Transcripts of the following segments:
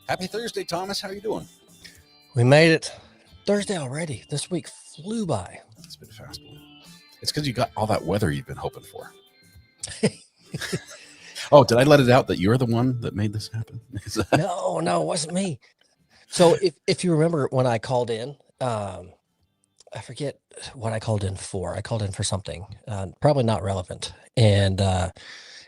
Happy Thursday, Thomas. How are you doing? We made it. Thursday already. This week flew by. It's been a fast one. It's because you got all that weather you've been hoping for. Oh, did I let it out that you're the one that made this happen? No, it wasn't me. So if you remember when I called in, I forget what I called in for. I called in for something, probably not relevant. And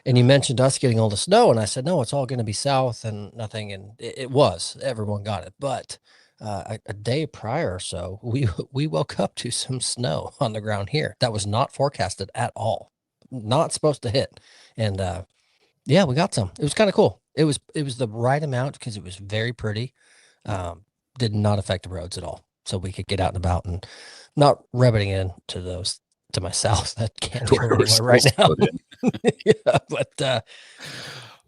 you mentioned us getting all the snow, and I said, no, it's all going to be south and nothing. And it was. Everyone got it. But a day prior or so, we woke up to some snow on the ground here that was not forecasted at all. Not supposed to hit. And yeah, we got some. It was kind of cool. It was the right amount because it was very pretty. Did not affect the roads at all. So we could get out and about and not rubbing into those to my south that can't go anywhere right now. Yeah, but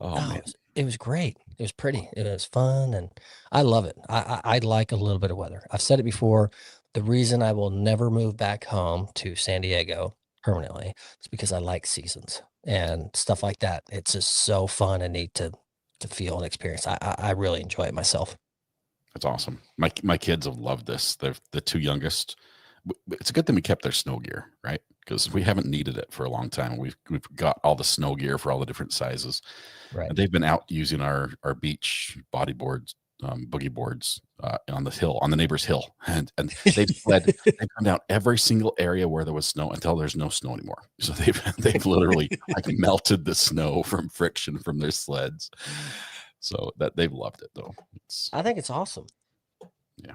man. It was great. It was pretty. It was fun, and I love it. I like a little bit of weather. I've said it before. The reason I will never move back home to San Diego permanently is because I like seasons and stuff like that. It's just so fun and neat to feel and experience. I really enjoy it myself. That's awesome. My kids have loved this. They're the two youngest. It's a good thing we kept their snow gear, right? Because we haven't needed it for a long time. We've got all the snow gear for all the different sizes. Right. And they've been out using our beach bodyboards, boogie boards on the hill, on the neighbor's hill, and they've gone down every single area where there was snow until there's no snow anymore. So they've literally like melted the snow from friction from their sleds. So that they've loved it though. I think it's awesome. Yeah,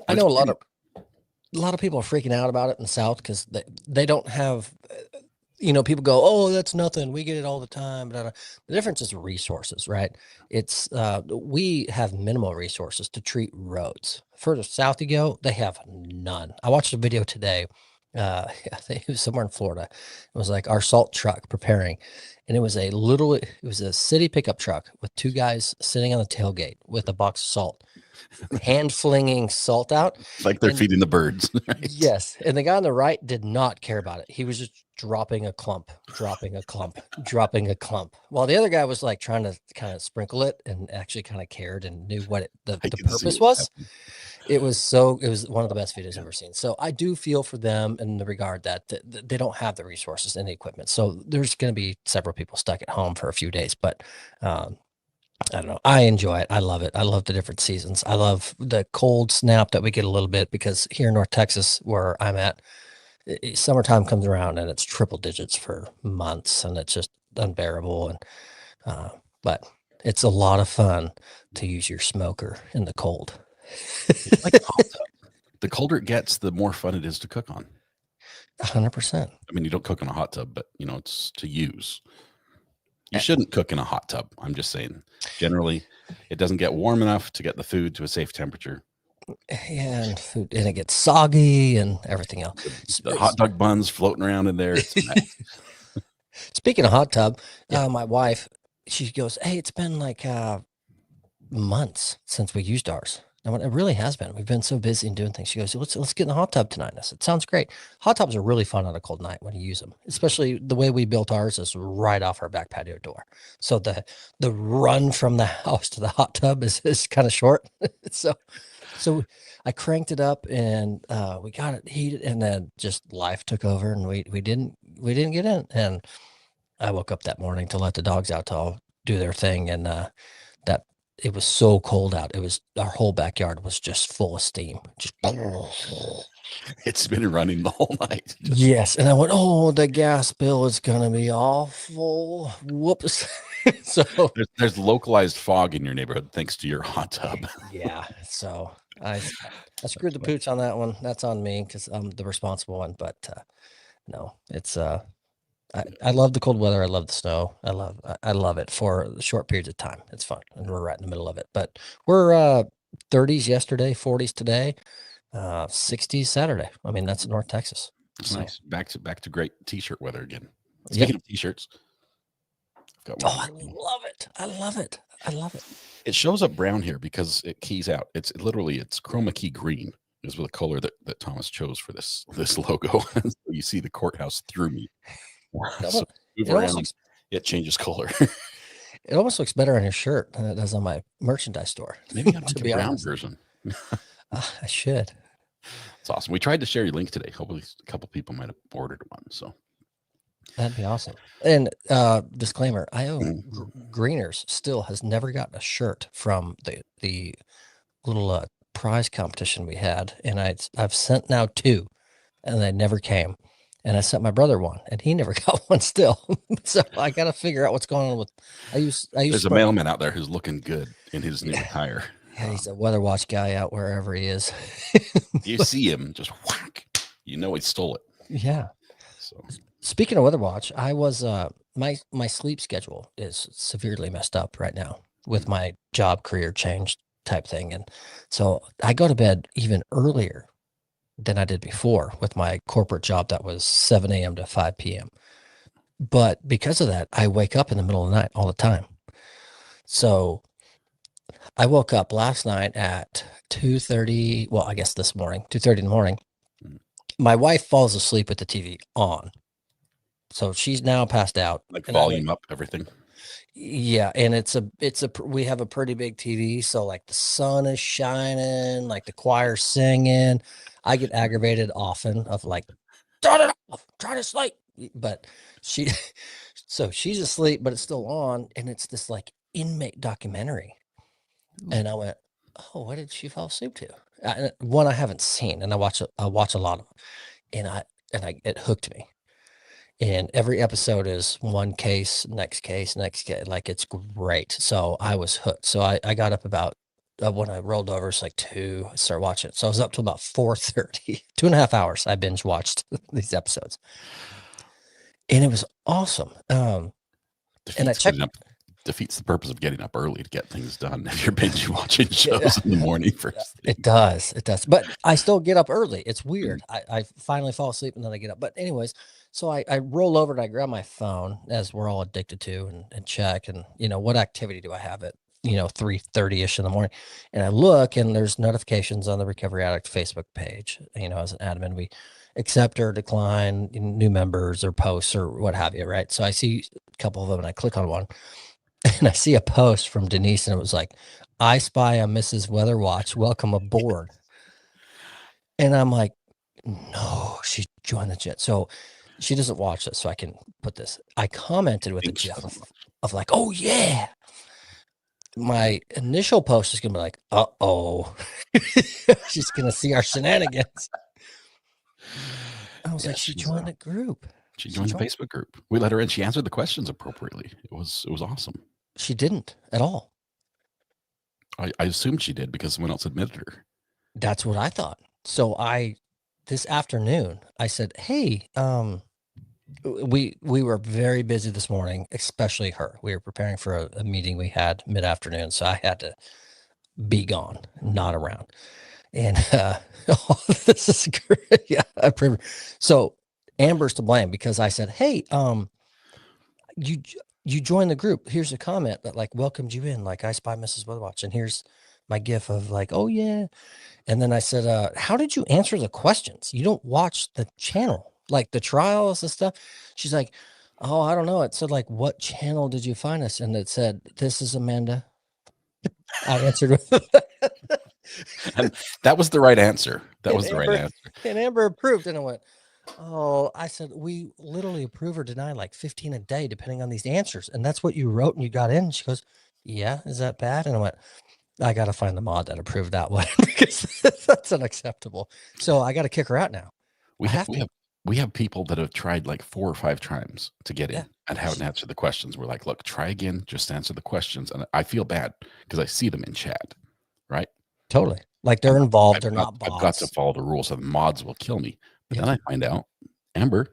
I know a lot of people are freaking out about it in the South because they don't have, people go, oh, that's nothing. We get it all the time. But the difference is resources, right? It's we have minimal resources to treat roads. Further south you go, they have none. I watched a video today. I think it was somewhere in Florida. It was like our salt truck preparing. And it was a city pickup truck with two guys sitting on the tailgate with a box of salt, hand flinging salt out. Like they're feeding the birds. Right? Yes. And the guy on the right did not care about it. He was just dropping a clump. While the other guy was like trying to kind of sprinkle it and actually kind of cared and knew what the purpose was. It was one of the best videos I've ever seen. So I do feel for them in the regard that they don't have the resources and the equipment. So there's going to be several people stuck at home for a few days, but I don't know. I enjoy it. I love it. I love the different seasons. I love the cold snap that we get a little bit because here in North Texas, where I'm at, summertime comes around and it's triple digits for months and it's just unbearable. And but it's a lot of fun to use your smoker in the cold. Like the colder it gets, the more fun it is to cook on. 100%. I mean, you don't cook in a hot tub, but it's to use. You shouldn't cook in a hot tub. I'm just saying. Generally, it doesn't get warm enough to get the food to a safe temperature. Yeah, and it gets soggy and everything else. The hot dog buns floating around in there. Speaking of hot tub, my wife, she goes, hey, it's been like months since we used ours. And it really has been. We've been so busy and doing things. She goes, let's get in the hot tub tonight. And I said, sounds great. Hot tubs are really fun on a cold night when you use them, especially the way we built ours is right off our back patio door. So the run from the house to the hot tub is kind of short. So I cranked it up and we got it heated, and then just life took over and we didn't get in. And I woke up that morning to let the dogs out to all do their thing. And it was so cold out. Our whole backyard was just full of steam. Just it's been running the whole night. Yes. And I went, oh, the gas bill is going to be awful. Whoops. So there's localized fog in your neighborhood thanks to your hot tub. Yeah. So I screwed the pooch on that one. That's on me because I'm the responsible one. But no, it's I love the cold weather. I love the snow. I love it for short periods of time. It's fun, and we're right in the middle of it. But we're 30s yesterday, 40s today, 60s Saturday. I mean, that's North Texas. So. Nice. Back to great t-shirt weather again. Speaking of t-shirts, I've got one. I love it. It shows up brown here because it keys out. It's chroma key green is the color that Thomas chose for this logo. So you see the courthouse through me. So move around, it changes color. It almost looks better on your shirt than it does on my merchandise store. Maybe I'd To like a be brown honest, version. I should. It's awesome. We tried to share your link today. Hopefully, a couple people might have ordered one. So That'd be awesome. And disclaimer: I own Mhm. Greeners. Still has never gotten a shirt from the little prize competition we had, and I've sent now 2, and they never came. And I sent my brother one, and he never got one still. So I got to figure out what's going on with. I use There's a Sprint. mailman out there who's looking good in his new Yeah, attire. yeah, he's a weather watch guy out wherever he is. You see him, just whack. You know he stole it. Yeah. So Speaking of weather watch, I was my sleep schedule is severely messed up right now with my job career change type thing, and so I go to bed even earlier than I did before with my corporate job that was 7 a.m. to 5 p.m. But because of that, I wake up in the middle of the night all the time. So I woke up last night at 2:30. Well, I guess this morning, 2:30 in the morning. Mm. My wife falls asleep with the TV on. So she's now passed out. like And I volume wake, up everything. yeah, and we have a pretty big TV, so like the sun is shining, like the choir singing. I get aggravated often of like, turn it off, try to sleep. But she, so she's asleep, but it's still on, and it's this like inmate documentary. And I went, oh, what did she fall asleep to? One I haven't seen, and I watch a lot of them, and it hooked me. And every episode is one case, next case, next case. Like it's great. So I was hooked. So I got up about when I rolled over, it's like 2. I started watching it. So I was up to about 4:30, 2.5 hours. I binge watched these episodes, and it was awesome. And I Defeats checked. getting up. Defeats the purpose of getting up early to get things done. If you're binge watching Yeah, shows in the morning first thing. it does. It does. But I still get up early. It's Mm. weird. I finally fall asleep and then I get up. But anyways, so I roll over and I grab my phone, as we're all addicted to, and check, and what activity do I have at 3:30ish in the morning. And I look, and there's notifications on the Recovery Addict Facebook page. As an admin, we accept or decline new members or posts or what have you, right? So I see a couple of them and I click on one. And I see a post from Denise, and it was like, I spy on Mrs. Weather Watch. Welcome aboard. And I'm like, no, she joined the jet. So she doesn't watch this, so I can put this. I commented with a Thinks GIF so of, much. of like, oh yeah. My initial post is gonna be like, uh-oh. She's gonna see our shenanigans. I was Yeah, like, she joined the group. she She joined the joined. Facebook group. We let her in. She answered the questions appropriately. It was awesome. She didn't at all. I assumed she did because someone else admitted her. That's what I thought. So this afternoon, I said, hey, we were very busy this morning, especially her. We were preparing for a meeting we had mid-afternoon, so I had to be gone, not around. And this is great. Yeah, so Amber's to blame because I said, hey, you joined the group. Here's a comment that like welcomed you in, like I spy Mrs. Weatherwatch, and here's my gif of like, oh yeah. And then I said, how did you answer the questions? You don't watch the channel, like the trials and stuff. She's like, oh, I don't know. It said like, what channel did you find us? And it said, this is Amanda. I answered with And that was the right answer. That and was the right Amber answer. and Amber approved. And I went, oh, I said, we literally approve or deny like 15 a day, depending on these answers. And that's what you wrote and you got in. And she goes, yeah, is that bad? And I went, I got to find the mod that approved that one because that's unacceptable. So I got to kick her out now. We I have have we to. have we have people that have tried like 4 or 5 times to get Yeah. in and haven't answered the questions. We're like, look, try again, just answer the questions. And I feel bad because I see them in chat, right? Totally. Like And they're involved. I've They're got not I've got to bots. follow the rules, and the mods will kill me. But Yep. then I find out, Amber,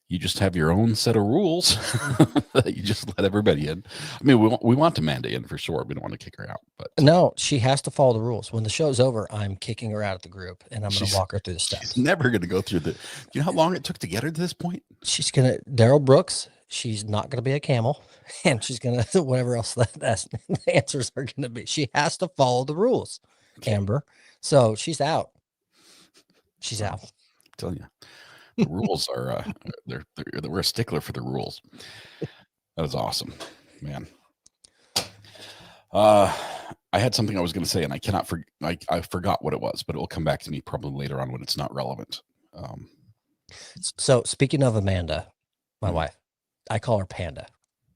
you just have your own set of rules that you just let everybody in. I mean, we want Amanda in for sure. We don't want to kick her out, but No, she has to follow the rules. When the show's over, I'm kicking her out of the group and I'm going to she's walk her through the she's steps. never going to go through the. Do you know how long it took to get her to this point? She's going to, Daryl Brooks, she's not going to be a camel and she's going to, whatever else the answers are going to be. She has to follow the rules, Amber. So she's out. She's out. I'm telling you, the rules are we're a stickler for the rules. That is awesome. man. I had something I was going to say, and I cannot I forgot what it was, but it will come back to me probably later on when it's not relevant. So speaking of Amanda, my Mhm. wife, I call her Panda.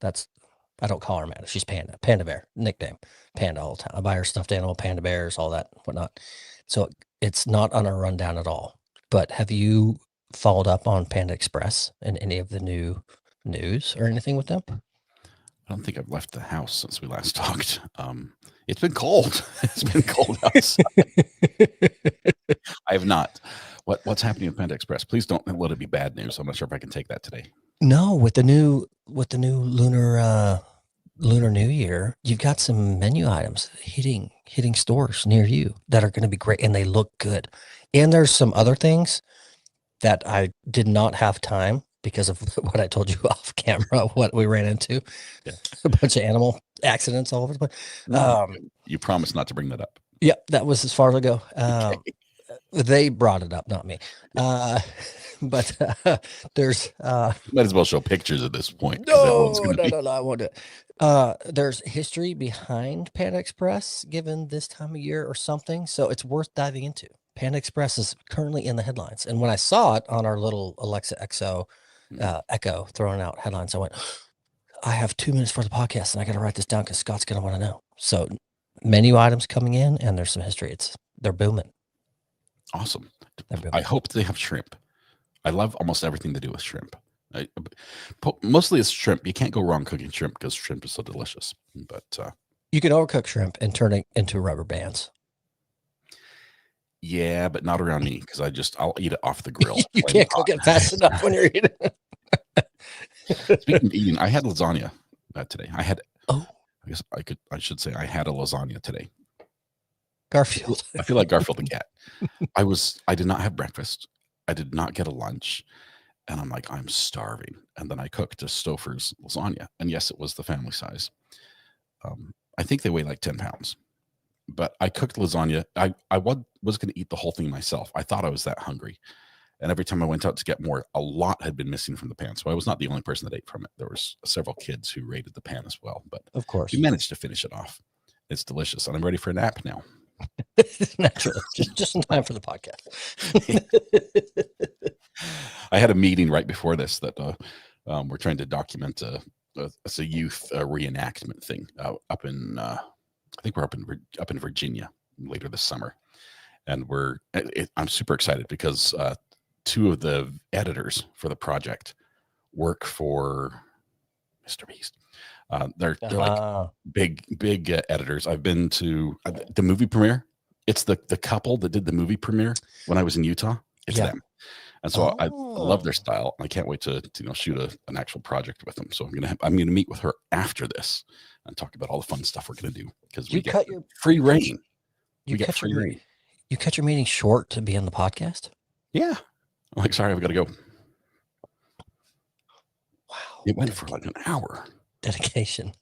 I don't call her Amanda. She's Panda. Panda Bear, nickname. Panda all the time. I buy her stuffed animal, panda bears, all that, whatnot. So it's not on our rundown at all. But have you followed up on Panda Express and any of the new news or anything with them? I don't think I've left the house since we last talked. It's been cold. It's been cold outside. I have not. What's happening with Panda Express? Please don't let it be bad news. I'm not sure if I can take that today. No, with the new Lunar New Year, you've got some menu items hitting stores near you that are going to be great, and they look good. And there's some other things that I did not have time because of what I told you off camera, what we ran into. Yeah. A bunch of animal accidents all over the place. No, you promised not to bring that up. Yeah, that was as far as I go. Okay. They brought it up, not me. But there's Might as well show pictures at this point. no, I won't do it. There's history behind Panda Express given this time of year or something, so it's worth diving into. Panda Express is currently in the headlines, and when I saw it on our little Alexa Echo throwing out headlines, I went, I have 2 minutes for the podcast, and I got to write this down because Scott's going to want to know. So menu items coming in, and there's some history. They're booming. Awesome. booming. I hope they have shrimp. I love almost everything to do with shrimp. Mostly it's shrimp. You can't go wrong cooking shrimp because shrimp is so delicious. But you can overcook shrimp and turn it into rubber bands. Yeah, but not around me because I'll eat it off the grill. You can't cook it fast enough when you're eating it. Speaking of eating, I had lasagna today. I guess I should say I had a lasagna today. Garfield. I feel like Garfield the cat. I did not have breakfast. I did not get a lunch. And I'm like, I'm starving. And then I cooked a Stouffer's lasagna. And yes, it was the family size. I think they weigh like 10 pounds. But I cooked lasagna. I was going to eat the whole thing myself. I thought I was that hungry. And every time I went out to get more, a lot had been missing from the pan. So I was not the only person that ate from it. There was several kids who raided the pan as well. But of course, we managed to finish it off. It's delicious. And I'm ready for a nap now. Naturally, just in time for the podcast. I had a meeting right before this that we're trying to document a youth reenactment thing up in I think we're up in Virginia later this summer, and I'm super excited because 2 of the editors for the project work for Mr. Beast. They're like big editors. I've been to the movie premiere. It's the couple that did the movie premiere when I was in Utah. It's them. And so I love their style. I can't wait to shoot an actual project with them. So I'm gonna meet with her after this and talk about all the fun stuff we're gonna do because we get free reign. You cut your meeting short to be on the podcast. Yeah. I'm like, sorry, I've got to go. Wow. It went for like an hour. Dedication.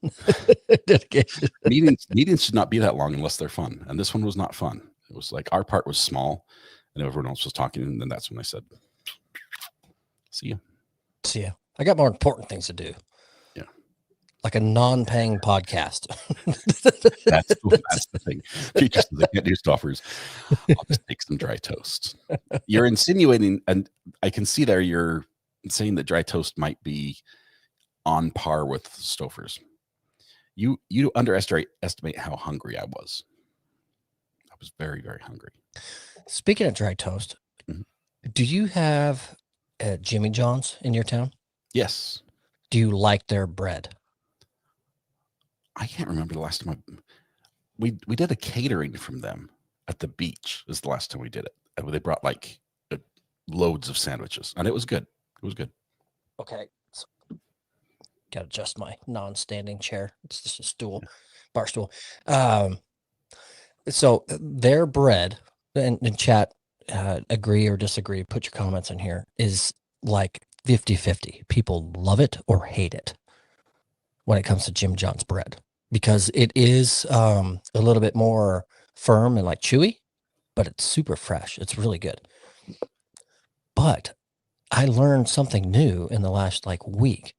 Meetings should not be that long unless they're fun. And this one was not fun. It was like our part was small and everyone else was talking. And then that's when I said, see ya. I got more important things to do. Yeah. Like a non-paying podcast. That's the thing. Future says they can't do Stouffer's. I'll just take some dry toast. You're insinuating, and I can see there you're saying that dry toast might be on par with Stouffer's. You underestimate how hungry I was. I was very, very hungry. Speaking of dry toast, do you have Jimmy John's in your town? Yes. Do you like their bread? I can't remember the last time we did a catering from them at the beach. Is the last time we did it. And they brought like loads of sandwiches, and it was good. It was good. Okay. So, got to adjust my non-standing chair. It's just a stool, bar stool. So their bread, and chat, agree or disagree, put your comments in here, is like 50-50. People love it or hate it when it comes to Jim John's bread, because it is a little bit more firm and like chewy, but it's super fresh. It's really good. But I learned something new in the last like week.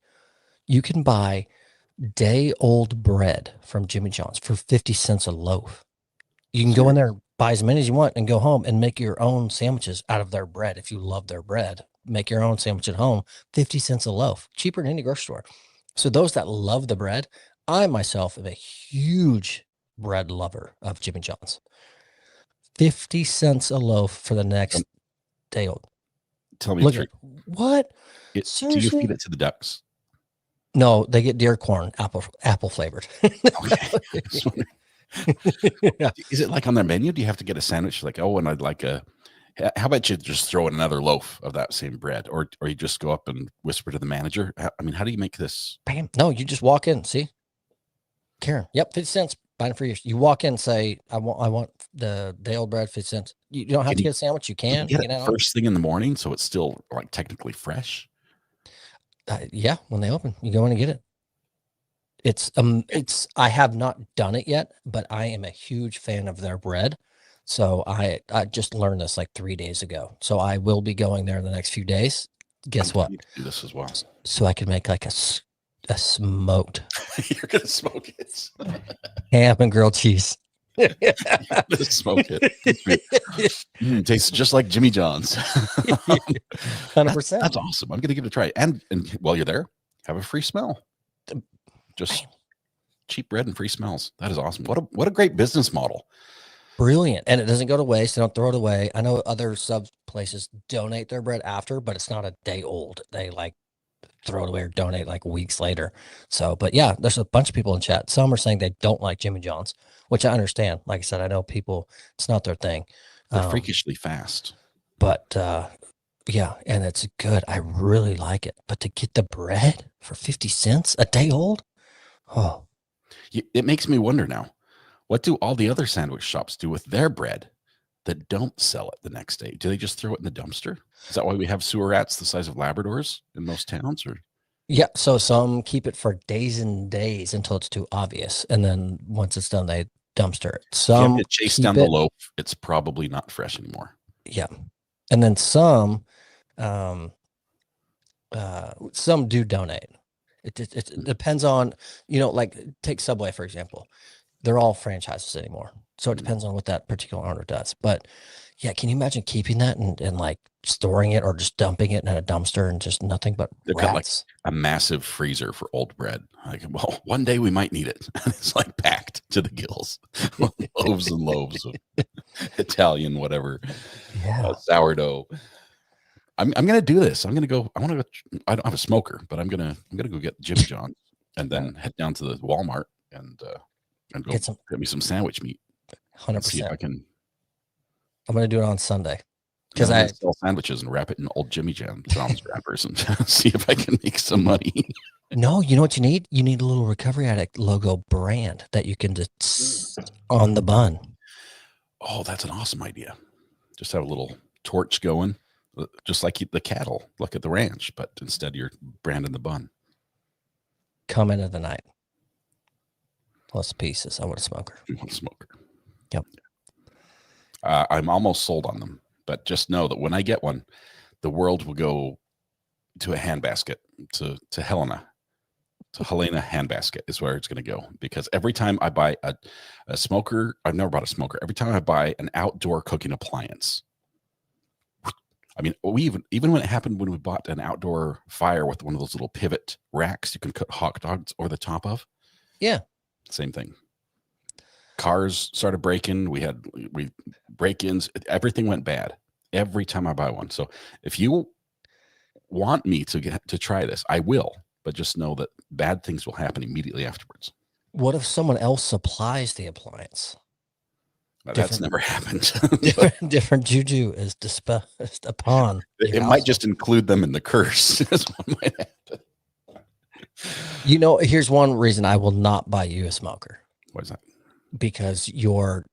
You can buy day-old bread from Jimmy John's for 50 cents a loaf. You can go in there, buy as many as you want, and go home and make your own sandwiches out of their bread. If you love their bread, make your own sandwich at home, 50 cents a loaf, cheaper than any grocery store. So those that love the bread, I myself am a huge bread lover of Jimmy John's. 50 cents a loaf for the next day old. Tell me the truth. What? Do you feed it to the ducks? No, they get deer corn, apple flavored. Okay. Yeah. Is it like on their menu? Do you have to get a sandwich like, oh, and I'd like how about you just throw in another loaf of that same bread, or you just go up and whisper to the manager? I mean, how do you make this? Bam. No, you just walk in. See, Karen. Yep, 50 cents. Buying for years. You walk in, and say, I want the day old bread, 50 cents. You don't have to get a sandwich. You can get it first thing in the morning, so it's still like technically fresh. Yeah, when they open, you go in and get it. It's I have not done it yet, but I am a huge fan of their bread. So I just learned this like 3 days ago. So I will be going there in the next few days. Guess what? Do this as well. So I can make like a smoked. You're gonna smoke it. Ham and grilled cheese. Smoke it. Tastes just like Jimmy John's. 100%. That's awesome. I'm gonna give it a try. And while you're there, have a free smell. Just cheap bread and free smells. That is awesome. What a great business model. Brilliant. And it doesn't go to waste. They don't throw it away. I know other sub places donate their bread after, but it's not a day old. They like throw it away or donate like weeks later. So, but yeah, there's a bunch of people in chat. Some are saying they don't like Jimmy John's, which I understand. Like I said, I know people, it's not their thing. They're freakishly fast. But yeah, and it's good. I really like it. But to get the bread for 50 cents a day old, oh. It makes me wonder now, what do all the other sandwich shops do with their bread that don't sell it the next day? Do they just throw it in the dumpster? Is that why we have sewer rats the size of Labradors in most towns? Or yeah, so some keep it for days and days until it's too obvious, and then once it's done, they dumpster it. Some if you chase down the loaf, it's probably not fresh anymore. Yeah, and then some do donate. It depends on, like take Subway for example. They're all franchises anymore, so it depends on what that particular owner does. But yeah, can you imagine keeping that and like storing it or just dumping it in a dumpster and just nothing but They've rats? got like a massive freezer for old bread. Like, well, one day we might need it. It's like packed to the gills, loaves and loaves of Italian whatever, sourdough. I'm gonna do this. I'm gonna go. I want to go. I don't have a smoker, but I'm gonna go get Jimmy John's and then head down to the Walmart and go get me some sandwich meat. 100%. See if I can. I'm gonna do it on Sunday because I sell sandwiches and wrap it in old Jimmy John's wrappers and see if I can make some money. No, you know what you need? You need a little Recovery Addict logo brand that you can just on the bun. Oh, that's an awesome idea. Just have a little torch going. Just like the cattle, look at the ranch, but instead you're branding the bun. Comment of the night. Plus pieces. I want a smoker. You want a smoker? Yep. I'm almost sold on them, but just know that when I get one, the world will go to a handbasket to Helena. To Helena handbasket is where it's going to go, because every time I buy a smoker, I've never bought a smoker. Every time I buy an outdoor cooking appliance. I mean, we even when it happened when we bought an outdoor fire with one of those little pivot racks you can cook hot dogs over the top of. Yeah. Same thing. Cars started breaking. We break-ins. Everything went bad every time I buy one. So if you want me to try this, I will. But just know that bad things will happen immediately afterwards. What if someone else supplies the appliance? That's never happened. different juju is dispersed upon. It might just include them in the curse. That's what might happen. Here's one reason I will not buy you a smoker. Why is that? Because your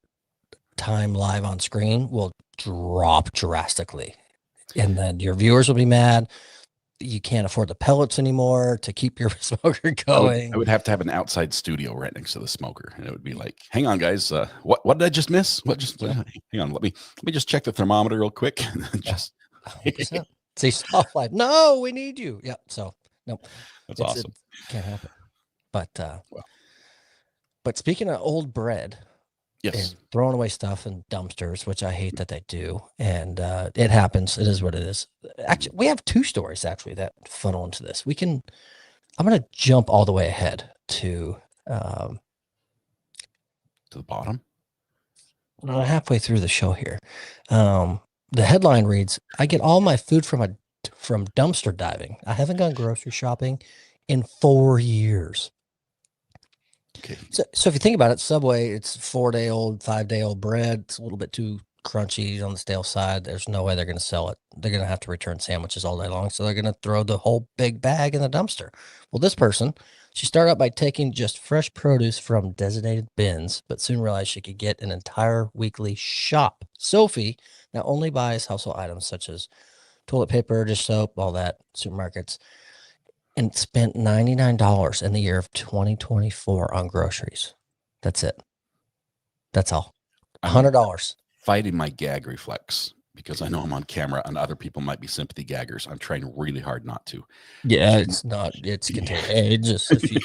time live on screen will drop drastically. And then your viewers will be mad. You can't afford the pellets anymore to keep your smoker going. I would have to have an outside studio right next to the smoker, and it would be like, "Hang on, guys, what did I just miss? Hang on, let me just check the thermometer real quick." Just see, soft life. No, we need you. Yeah. So no, that's awesome. Can't happen. But Well, but speaking of old bread yes. and throwing away stuff in dumpsters, which I hate that they do, and it happens. It is what it is. Actually, we have two stories actually that funnel into this. I'm going to jump all the way ahead to To the bottom. halfway through the show here. The headline reads, "I get all my food from dumpster diving. I haven't gone grocery shopping in 4 years." Okay. So if you think about it, Subway, it's 4-day-old, 5-day-old bread. It's a little bit too crunchy on the stale side. There's no way they're going to sell it. They're going to have to return sandwiches all day long. So they're going to throw the whole big bag in the dumpster. Well, this person, she started out by taking just fresh produce from designated bins, but soon realized she could get an entire weekly shop. Sophie now only buys household items such as toilet paper, dish soap, all that, supermarkets, and spent $99 in the year of 2024 on groceries. That's it. That's all. $100. Fighting my gag reflex because I know I'm on camera and other people might be sympathy gaggers. I'm trying really hard not to. Yeah, it's not. It's contagious. If you...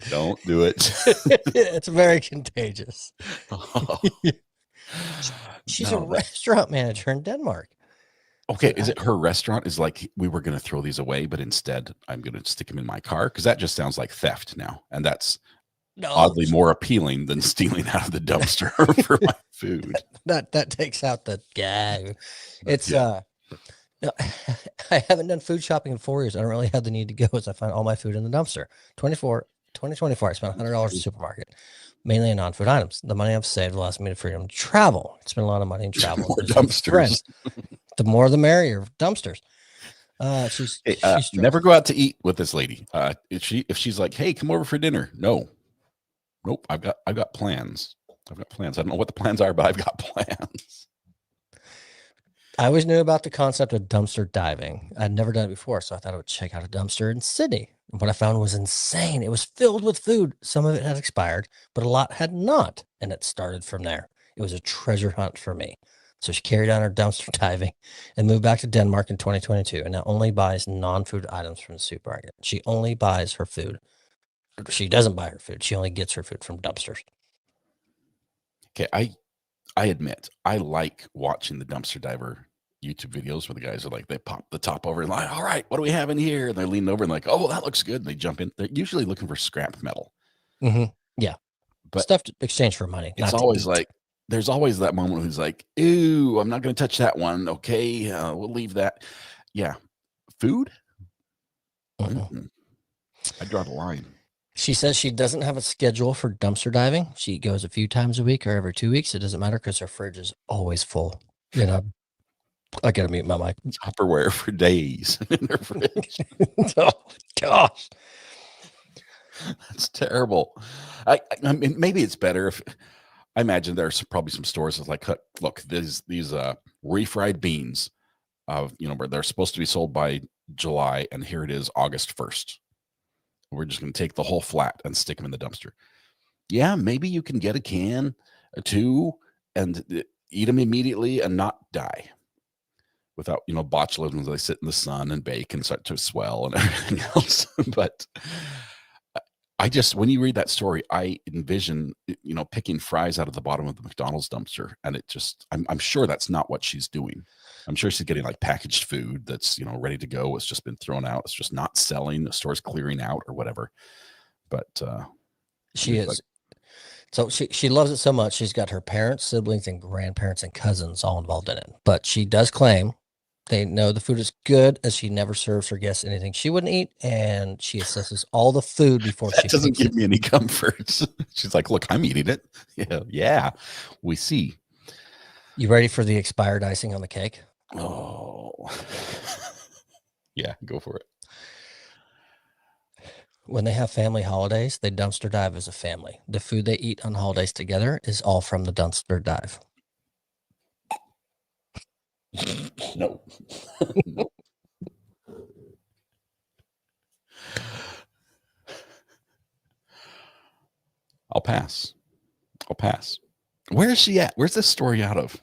Don't do it. It's very contagious. Oh, She's no, a restaurant manager in Denmark. okay, is it her restaurant is like, we were going to throw these away, but instead I'm going to stick them in my car? Because that just sounds like theft now. And that's oddly more appealing than stealing out of the dumpster for my food. That takes out the gag. It's no, I haven't done food shopping in 4 years. I don't really have the need to go as I find all my food in the dumpster. 2024, I spent $100 at the supermarket, mainly on non-food items. The money I've saved allows me the freedom to travel. Spend a lot of money in travel. More dumpsters. The more the merrier. Dumpsters. She's never go out to eat with this lady. If she's like, hey, come over for dinner. No. Nope. I've got plans. I don't know what the plans are, but I've got plans. I always knew about the concept of dumpster diving. I'd never done it before, so I thought I would check out a dumpster in Sydney. And what I found was insane. It was filled with food. Some of it had expired, but a lot had not. And it started from there. It was a treasure hunt for me. So she carried on her dumpster diving and moved back to Denmark in 2022 and now only buys non-food items from the supermarket. She only buys her food. She doesn't buy her food. She only gets her food from dumpsters. Okay, I admit I like watching the dumpster diver YouTube videos where the guys are like, they pop the top over and like, all right, what do we have in here? And they're leaning over and like, oh, that looks good. And they jump in. They're usually looking for scrap metal. Mm-hmm. Yeah. But stuff to exchange for money. It's always like, there's always that moment who's like, ooh, I'm not going to touch that one. Okay, we'll leave that. Yeah. Food? I draw the line. She says she doesn't have a schedule for dumpster diving. She goes a few times a week or every 2 weeks. It doesn't matter because her fridge is always full. You know, I got to mute my mic. Tupperware for days in her fridge. Oh, gosh. That's terrible. I mean, maybe it's better if I imagine there's probably some stores that's like, look, these refried beans, where they're supposed to be sold by July, and here it is, August 1st. We're just going to take the whole flat and stick them in the dumpster. Yeah, maybe you can get a can or two and eat them immediately and not die without, botulism. They sit in the sun and bake and start to swell and everything else. But when you read that story, I envision, picking fries out of the bottom of the McDonald's dumpster. And I'm sure that's not what she's doing. I'm sure she's getting like packaged food that's, ready to go. It's just been thrown out. It's just not selling. The store's clearing out or whatever. But she is. So she loves it so much. She's got her parents, siblings, and grandparents and cousins all involved in it. But she does claim they know the food is good, as she never serves her guests anything she wouldn't eat, and she assesses all the food before that doesn't give me any comfort. She's like, look, I'm eating it. Yeah, we see. You ready for the expired icing on the cake? Oh, yeah, go for it. When they have family holidays, they dumpster dive as a family. The food they eat on holidays together is all from the dumpster dive. No. No. I'll pass. Where is she at? Where's this story out of?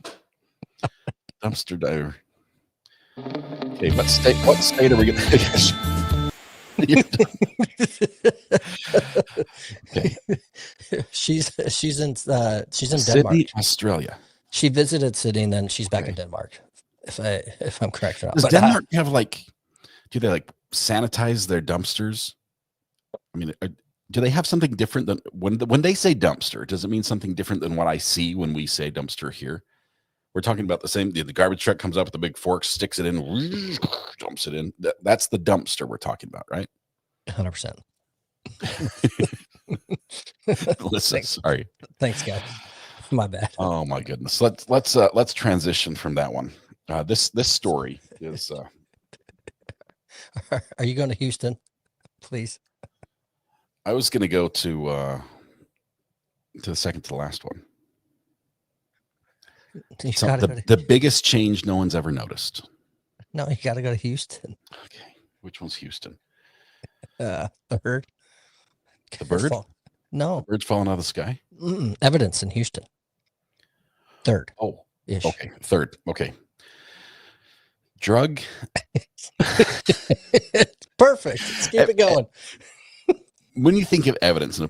Dumpster diver. Okay, what state are we going to? Okay, She's in Sydney, Denmark. Australia. She visited Sydney and then she's back in Okay. Denmark. If I'm correct or not. Does But Denmark have do they sanitize their dumpsters? I mean, do they have something different than when they say dumpster? Does it mean something different than what I see when we say dumpster here? We're talking about the same. The garbage truck comes up with a big fork, sticks it in, dumps it in. That's the dumpster we're talking about, right? 100%. Listen, sorry. Thanks, guys. My bad. Oh my goodness. Let's transition from that one. This story is. Are you going to Houston, please? I was going to go to the second to the last one. So the biggest change no one's ever noticed. No, you got to go to Houston. Okay, which one's Houston? The bird. The bird? No, the bird's falling out of the sky. Evidence in Houston. Third. Oh, ish. Okay, third. Okay. Drug. Perfect. Let's keep it going. When you think of evidence in the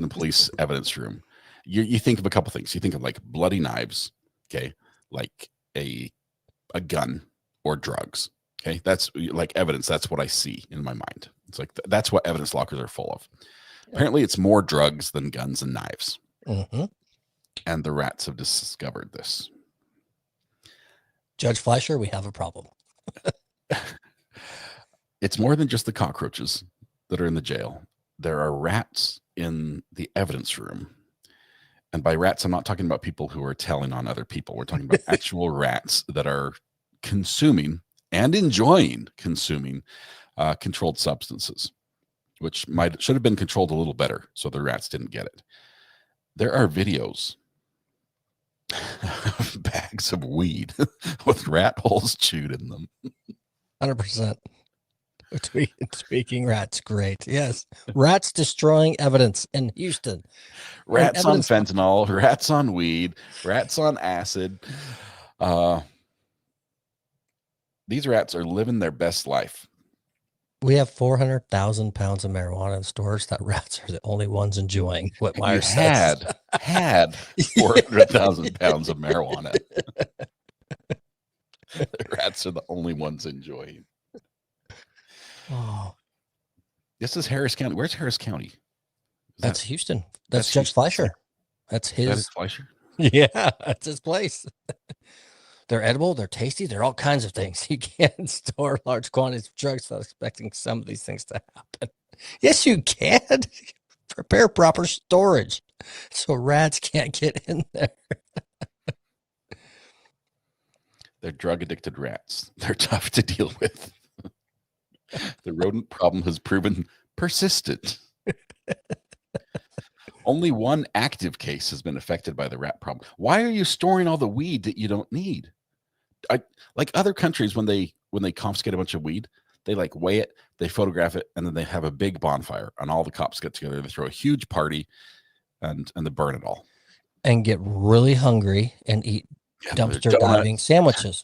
police evidence room, you think of a couple things. You think of like bloody knives, okay, like a gun or drugs. Okay, that's like evidence. That's what I see in my mind. It's like that's what evidence lockers are full of. Apparently, it's more drugs than guns and knives. Mm-hmm. And the rats have discovered this. Judge Fleischer, we have a problem. It's more than just the cockroaches that are in the jail. There are rats in the evidence room. And by rats, I'm not talking about people who are telling on other people. We're talking about actual rats that are consuming and enjoying consuming controlled substances, which should have been controlled a little better so the rats didn't get it. There are videos of bags of weed with rat holes chewed in them. 100%. Speaking rats, great. Yes. Rats destroying evidence in Houston. Rats on fentanyl, rats on weed, rats on acid. These rats are living their best life. We have 400,000 pounds of marijuana in stores. That rats are the only ones enjoying what Myers says. had 400,000 pounds of marijuana. The rats are the only ones enjoying. Oh, this is Harris County. Where's Harris County? That's Houston. That's Judge Fleischer. That's his. That is Fleischer? Yeah, that's his place. They're edible. They're tasty. They're all kinds of things. You can't store large quantities of drugs without expecting some of these things to happen. Yes, you can. Prepare proper storage so rats can't get in there. They're drug-addicted rats. They're tough to deal with. The rodent problem has proven persistent. Only one active case has been affected by the rat problem. Why are you storing all the weed that you don't need? Like other countries, when they confiscate a bunch of weed, they like weigh it, they photograph it, and then they have a big bonfire, and all the cops get together. They throw a huge party, and they burn it all. And get really hungry and eat dumpster diving sandwiches.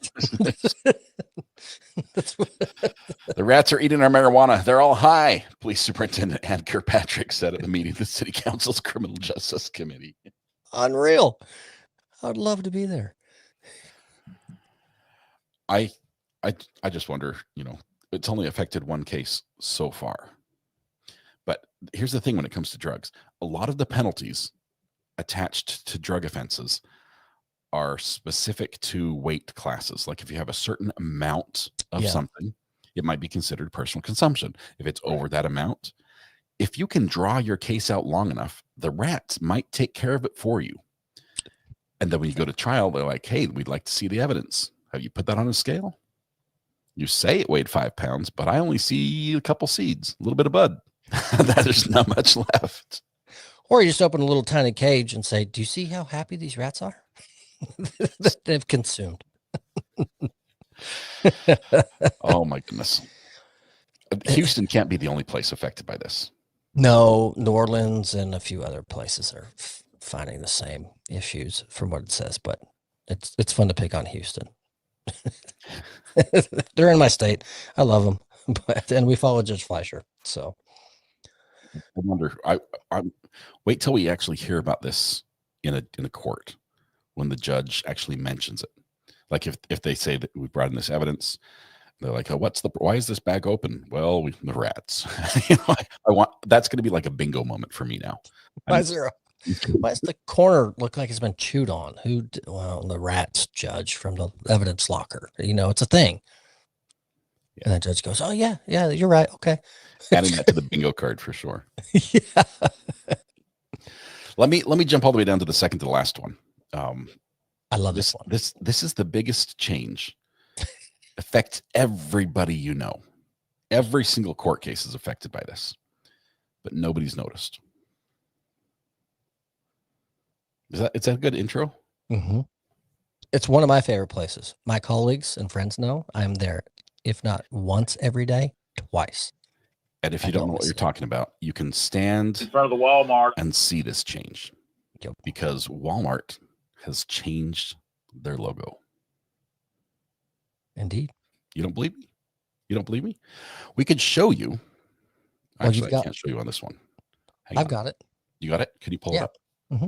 The rats are eating our marijuana. They're all high. Police Superintendent Ann Kirkpatrick said at the meeting of the City Council's Criminal Justice Committee. Unreal. I'd love to be there. I just wonder, it's only affected one case so far. But here's the thing when it comes to drugs. A lot of the penalties attached to drug offenses are specific to weight classes. Like if you have a certain amount of something, it might be considered personal consumption. If it's over that amount, if you can draw your case out long enough, the rats might take care of it for you. And then when you go to trial, they're like, hey, we'd like to see the evidence. Have you put that on a scale? You say it weighed 5 pounds, but I only see a couple seeds, a little bit of bud. There's not much left. Or you just open a little tiny cage and say, do you see how happy these rats are? That they've consumed. Oh my goodness. Houston can't be the only place affected by this. No, New Orleans and a few other places are finding the same issues from what it says, but it's fun to pick on Houston. They're in my state. I love them, and we follow Judge Fleischer. So I wonder. I wait till we actually hear about this in a court when the judge actually mentions it. Like if they say that we brought in this evidence, they're like, oh, why is this bag open? Well, the rats. I want that's going to be like a bingo moment for me now. why does the corner look like it's been chewed on? Well, the rats, Judge, from the evidence locker. It's a thing. Yeah. And the judge goes, "Oh yeah, you're right. Okay." Adding that to the bingo card for sure. Yeah. Let me jump all the way down to the second to the last one. I love this one. This is the biggest change. Affects everybody you know. Every single court case is affected by this, but nobody's noticed. Is that a good intro? Mm-hmm. It's one of my favorite places. My colleagues and friends know I'm there, if not once every day, twice. And if you don't know what you're talking about, you can stand in front of the Walmart and see this change. Yep. Because Walmart has changed their logo. Indeed. You don't believe me? You don't believe me? We could show you. Actually, I can't show you on this one. I've got it. You got it? Can you pull it up? Mm-hmm.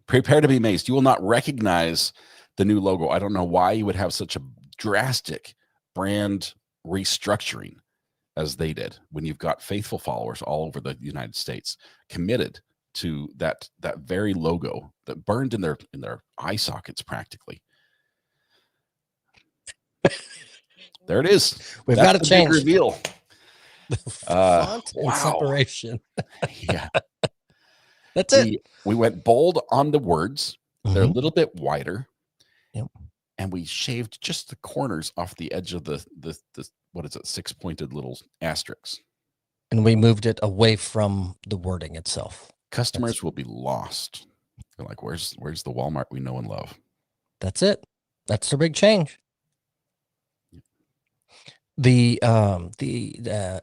Prepare to be amazed. You will not recognize the new logo. I don't know why you would have such a drastic brand restructuring as they did when you've got faithful followers all over the United States committed to that very logo that burned in their eye sockets practically. There it is. We've got to change. Reveal. The font and separation. Yeah. That's it. We went bold on the words. Mm-hmm. They're a little bit wider. Yep. And we shaved just the corners off the edge of the what is it, 6-pointed little asterisks. And we moved it away from the wording itself. Customers will be lost. They're like, where's the Walmart we know and love? That's it. That's their big change. The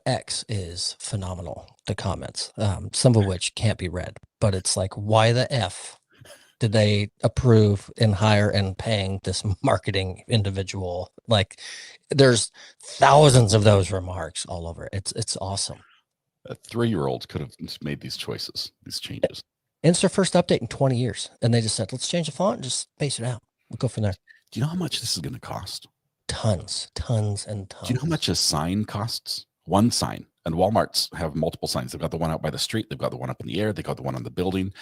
X is phenomenal. The comments, some of which can't be read, but it's like, why the F did they approve and hire and paying this marketing individual? Like, there's thousands of those remarks all over. It's awesome. A 3-year-old could have made these choices, these changes. And it's their first update in 20 years. And they just said, let's change the font and just space it out. We'll go from there. Do you know how much this is going to cost? Tons and tons. Do you know how much a sign costs? One sign. And Walmarts have multiple signs. They've got the one out by the street. They've got the one up in the air. They got the one on the building.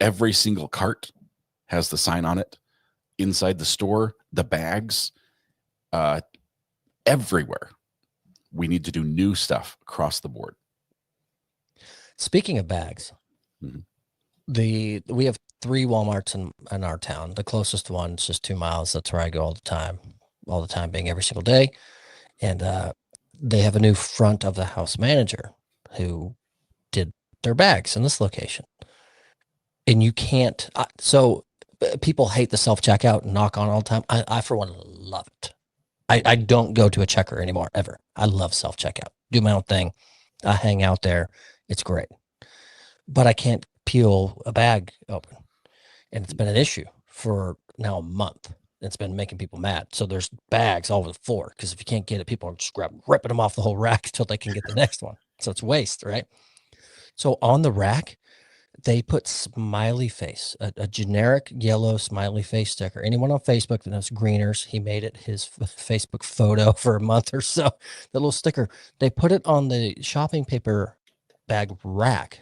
Every single cart has the sign on it. Inside the store, the bags, everywhere. We need to do new stuff across the board. Speaking of bags, mm-hmm. We have 3 Walmarts in our town. The closest one's just 2 miles. That's where I go all the time being every single day. And they have a new front of the house manager who did their bags in this location. And you can't, so people hate the self-checkout and knock on all the time. I for one, love it. I don't go to a checker anymore, ever. I love self-checkout. Do my own thing. I hang out there. It's great. But I can't peel a bag open. And it's been an issue for now a month. It's been making people mad. So there's bags all over the floor because if you can't get it, people are just ripping them off the whole rack until they can get the next one. So it's waste, right? So on the rack, they put smiley face, a generic yellow smiley face sticker. Anyone on Facebook that knows Greeners, he made it his Facebook photo for a month or so. The little sticker, they put it on the shopping paper bag rack,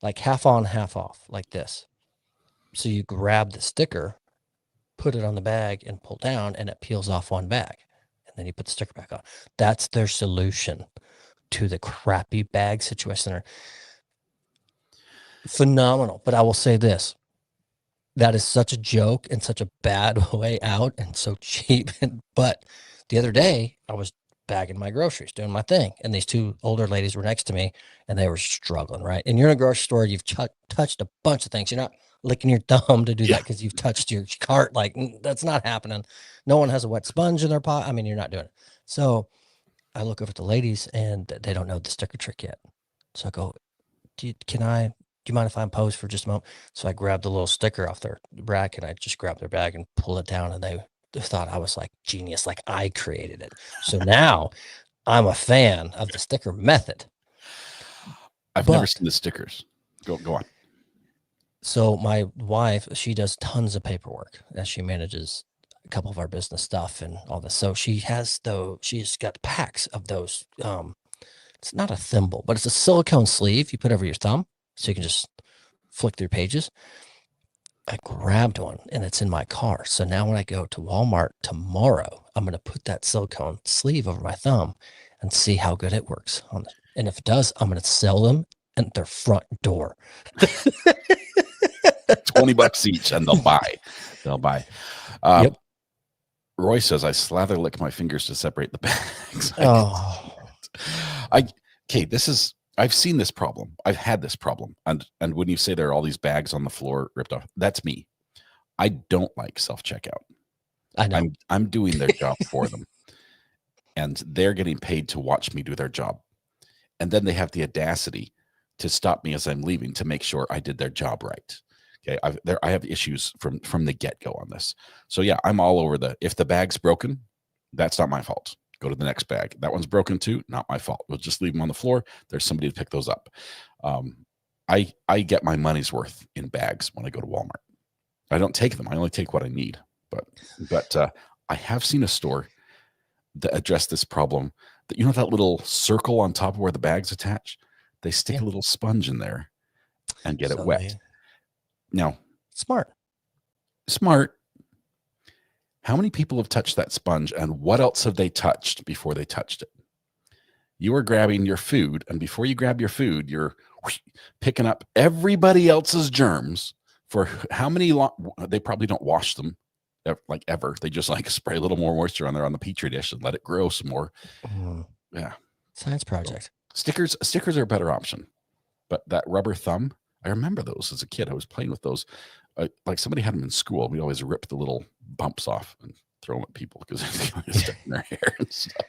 like half on, half off, like this. So you grab the sticker, put it on the bag and pull down, and it peels off one bag. And then you put the sticker back on. That's their solution to the crappy bag situation. Phenomenal. But I will say this. That is such a joke and such a bad way out and so cheap. But the other day, I was bagging my groceries, doing my thing. And these 2 older ladies were next to me and they were struggling, right? And you're in a grocery store, you've touched a bunch of things. You're not licking your thumb to do that because you've touched your cart. Like, that's not happening. No one has a wet sponge in their pot. I mean, you're not doing it. So I look over at the ladies and they don't know the sticker trick yet. So I go, do you mind if I pose for just a moment? So I grabbed the little sticker off their rack and I just grabbed their bag and pull it down and they thought I was like genius, like I created it. So now I'm a fan of the sticker method. I've never seen the stickers. Go on. So my wife, she does tons of paperwork as she manages a couple of our business stuff and all this. So she's got packs of those. It's not a thimble, but it's a silicone sleeve you put over your thumb so you can just flick through pages. I grabbed one and it's in my car. So now when I go to Walmart tomorrow, I'm going to put that silicone sleeve over my thumb and see how good it works on it. And if it does, I'm going to sell them at their front door. $20 each, and they'll buy. They'll buy. Yep. Roy says I slather lick my fingers to separate the bags. I've seen this problem. I've had this problem. And when you say there are all these bags on the floor ripped off, that's me. I don't like self-checkout. I know. I'm doing their job for them. And they're getting paid to watch me do their job. And then they have the audacity to stop me as I'm leaving to make sure I did their job right. Okay. I have issues from the get-go on this. So yeah, I'm all over if the bag's broken, that's not my fault. Go to the next bag. That one's broken too, not my fault. We'll just leave them on the floor. There's somebody to pick those up. I get my money's worth in bags when I go to Walmart. I don't take them. I only take what I need. But I have seen a store that addressed this problem. That that little circle on top of where the bag's attached, they stick a little sponge in there and get it wet. Now, smart. How many people have touched that sponge, and what else have they touched before they touched it? You are grabbing your food, and before you grab your food, you're picking up everybody else's germs. For how many they probably don't wash them like ever. They just like spray a little more moisture on there on the petri dish and let it grow some more. Yeah. Science project. So stickers are a better option. But that rubber thumb, I remember those as a kid. I was playing with those. Like somebody had them in school. We always rip the little bumps off and throw them at people because they're stuck in their hair and stuff.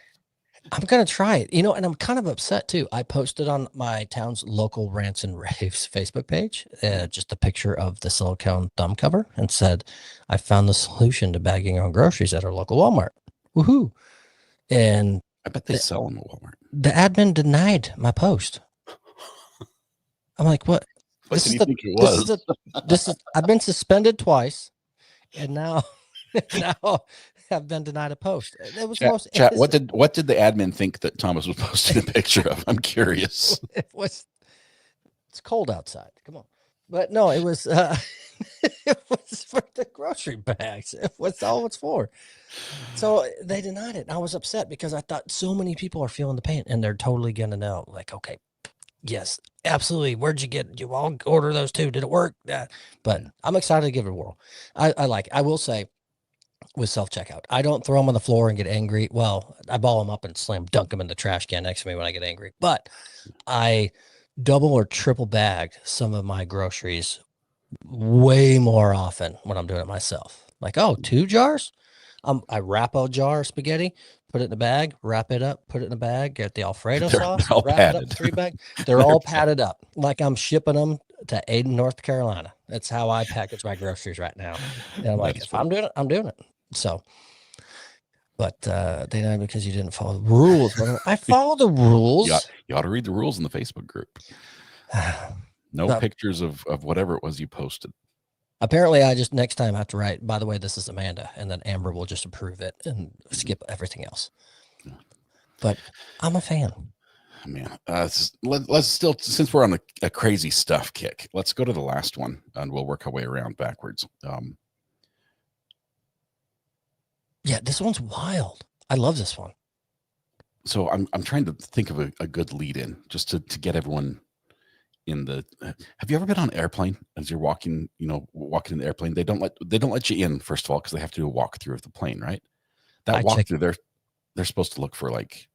I'm going to try it, and I'm kind of upset too. I posted on my town's local rants and raves Facebook page, just a picture of the silicone thumb cover and said, I found the solution to bagging your own groceries at our local Walmart. Woohoo. And I bet they sell them at Walmart. The admin denied my post. I'm like, what? What do you think it was? I've been suspended twice and now have been denied a post. It was chat. What did the admin think that Thomas was posting a picture of? I'm curious. It's cold outside. Come on. But no, it was it was for the grocery bags. It was all it's for. So they denied it. And I was upset because I thought so many people are feeling the pain and they're totally gonna know. Like, okay, yes, absolutely. Where'd you get? You all order those too? Did it work? But I'm excited to give it a whirl. I will say, with self-checkout, I don't throw them on the floor and get angry. Well, I ball them up and dunk them in the trash can next to me when I get angry. But I double or triple bag some of my groceries way more often when I'm doing it myself. Like, 2 jars? I wrap a jar of spaghetti, put it in a bag, wrap it up, put it in a bag, get the Alfredo sauce, wrap it up, 3 bags. They're all padded up like I'm shipping them to Aden, North Carolina. That's how I package my groceries right now. And I'm like, if I'm doing it, I'm doing it. So, but they know because you didn't follow the rules. I follow the rules. You ought to read the rules in the Facebook group. No pictures of whatever it was you posted. Apparently, I just next time have to write, by the way, this is Amanda, and then Amber will just approve it and skip everything else. But I'm a fan. Man, let's still, since we're on a crazy stuff kick, let's go to the last one and we'll work our way around backwards. Yeah, this one's wild. I love this one. So I'm trying to think of a good lead in just to get everyone in the. Have you ever been on an airplane as you're walking in the airplane? They don't let you in, first of all, because they have to do a walkthrough of the plane, right? That walkthrough, they're supposed to look for like,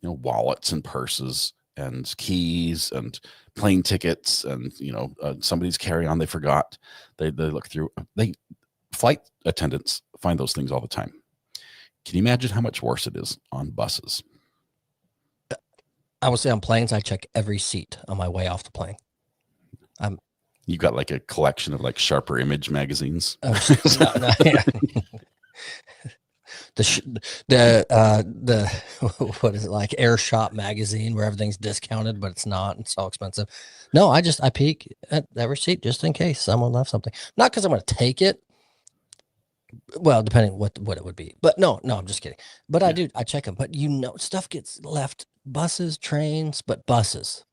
wallets and purses and keys and plane tickets and somebody's carry-on they forgot. They look through. Flight attendants find those things all the time. Can you imagine how much worse it is on buses? I would say on planes, I check every seat on my way off the plane. You got like a collection of like Sharper Image magazines. No, yeah. The what is it, like Air Shop magazine where everything's discounted, but it's not. It's all expensive. No, I peek at that receipt just in case someone left something. Not because I'm going to take it. Well, depending what it would be. But no, I'm just kidding. But Yeah. I check them. But stuff gets left. Buses, trains, but buses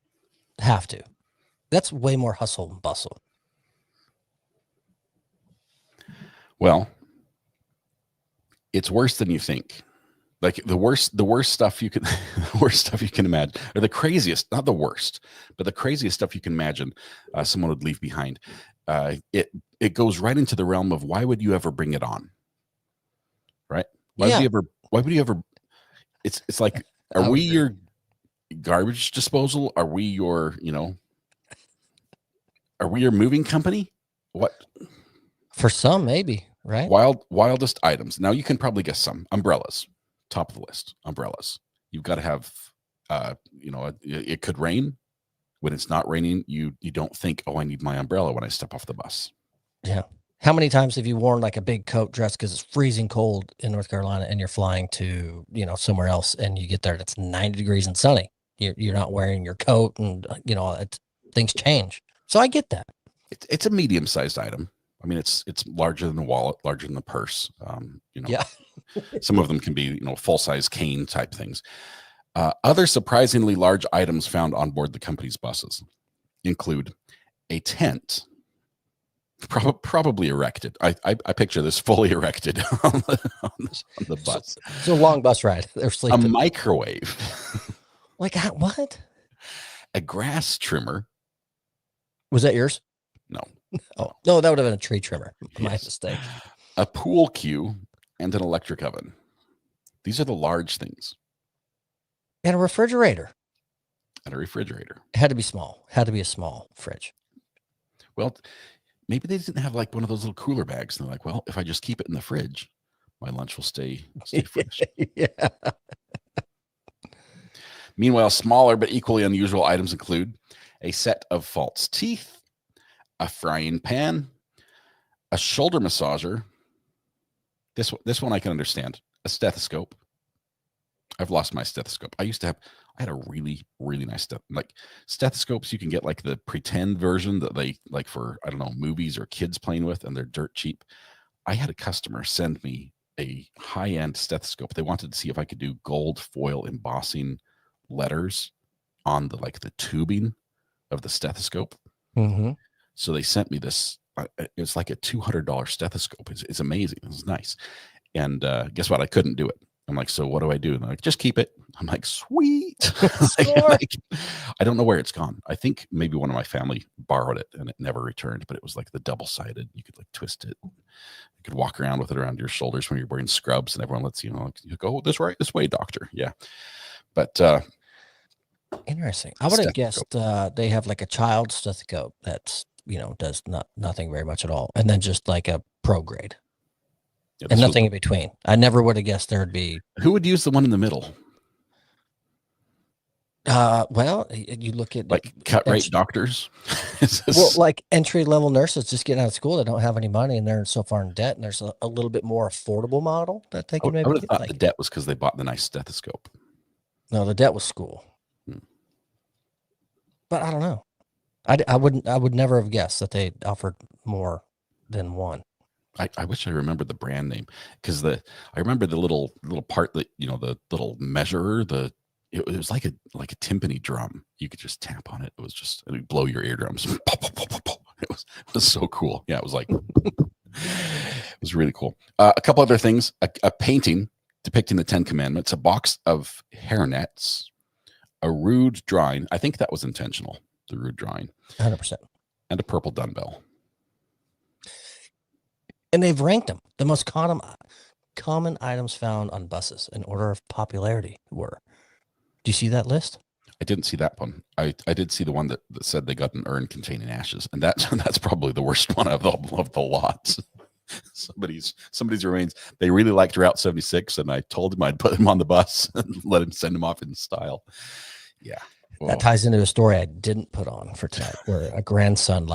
have to. That's way more hustle and bustle. Well, it's worse than you think. Like the worst stuff you can, the worst stuff you can imagine, or the craziest, not the worst, but the craziest stuff you can imagine someone would leave behind. It goes right into the realm of why would you ever bring it on? Right? Why would you ever? It's like, are we your garbage disposal? Are we your, are we your moving company? What? For some, maybe, right? Wildest items. Now you can probably guess some. Umbrellas, top of the list. Umbrellas. You've got to have, it could rain. When it's not raining, you don't think, oh, I need my umbrella when I step off the bus. Yeah. How many times have you worn like a big coat dress because it's freezing cold in North Carolina and you're flying to, somewhere else and you get there and it's 90 degrees and sunny. You're not wearing your coat and, things change. So I get that. It's a medium-sized item. I mean, it's larger than the wallet, larger than the purse. Yeah. Some of them can be, full-size cane type things. Other surprisingly large items found on board the company's buses include a tent, probably erected. I picture this fully erected on the bus. It's a long bus ride. They're sleeping. A microwave. Like what? A grass trimmer. Was that yours? No. Oh, no, that would have been a tree trimmer. My mistake. A pool cue and an electric oven. These are the large things. And a refrigerator. And a refrigerator. It had to be small. Had to be a small fridge. Well, maybe they didn't have like one of those little cooler bags. And they're like, well, if I just keep it in the fridge, my lunch will stay fresh. Yeah. Meanwhile, smaller but equally unusual items include a set of false teeth, a frying pan, a shoulder massager. This one I can understand. A stethoscope. I've lost my stethoscope. I had a really, really nice stethoscopes. You can get like the pretend version that they like for, I don't know, movies or kids playing with, and they're dirt cheap. I had a customer send me a high-end stethoscope. They wanted to see if I could do gold foil embossing letters on the tubing of the stethoscope. Mm-hmm. So they sent me this. It's like a $200 stethoscope. It's amazing. It's nice. And guess what? I couldn't do it. I'm like, so what do I do? And they're like, just keep it. I'm like, sweet. I don't know where it's gone. I think maybe one of my family borrowed it and it never returned, but it was like the double-sided. You could like twist it. You could walk around with it around your shoulders when you're wearing scrubs and everyone lets you go this way, doctor. Yeah. But interesting. I would have guessed they have like a child stethoscope that's, does nothing very much at all. And then just like a pro grade. Yeah, and nothing in between. I never would have guessed there would be. Who would use the one in the middle? Well, you look at like cut rate doctors. Well, like entry level nurses just getting out of school, they don't have any money and they're so far in debt. And there's a little bit more affordable model that they can maybe. I would have thought the debt was because they bought the nice stethoscope. No, the debt was school. But I don't know. I would never have guessed that they offered more than one. I wish I remembered the brand name because I remember the little part that the little measurer, it was like a timpani drum. You could just tap on it. It was just, it would blow your eardrums. It was so cool. Yeah, it was like it was really cool. A couple other things: a painting depicting the 10 Commandments, a box of hairnets, a rude drawing. I think that was intentional. The rude drawing, 100%, and a purple dumbbell. And they've ranked them. The most common items found on buses in order of popularity were. Do you see that list? I didn't see that one. I did see the one that said they got an urn containing ashes, and that's probably the worst one of the lot. Somebody's remains. They really liked Route 76, and I told him I'd put him on the bus and let him send him off in style. Yeah, that ties into a story I didn't put on for tonight, where a grandson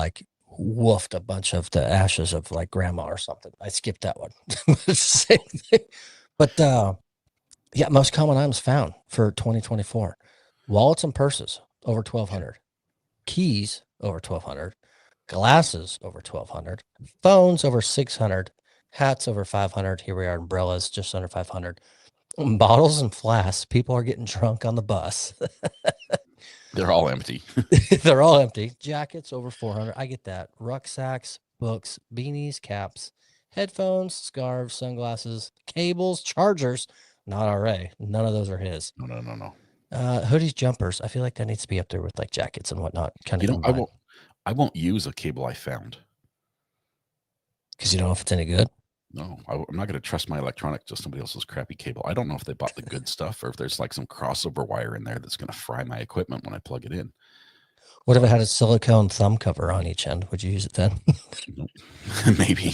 woofed a bunch of the ashes of like grandma or something. I skipped that one. Same thing. But yeah, most common items found for 2024: wallets and purses over 1,200, keys over 1,200, glasses over 1,200, phones over 600, hats over 500. Here we are, umbrellas just under 500. Bottles and flasks. People are getting drunk on the bus. They're all empty. They're all empty. Jackets over 400. I get that. Rucksacks, books, beanies, caps, headphones, scarves, sunglasses, cables, chargers. Not RA. None of those are his. No. Hoodies, jumpers. I feel like that needs to be up there with like jackets and whatnot. Kind of combined. I won't use a cable I found. Because you don't know if it's any good. No, I'm not going to trust my electronics to somebody else's crappy cable. I don't know if they bought the good stuff or if there's like some crossover wire in there that's going to fry my equipment when I plug it in. What if it had a silicone thumb cover on each end? Would you use it then? Maybe.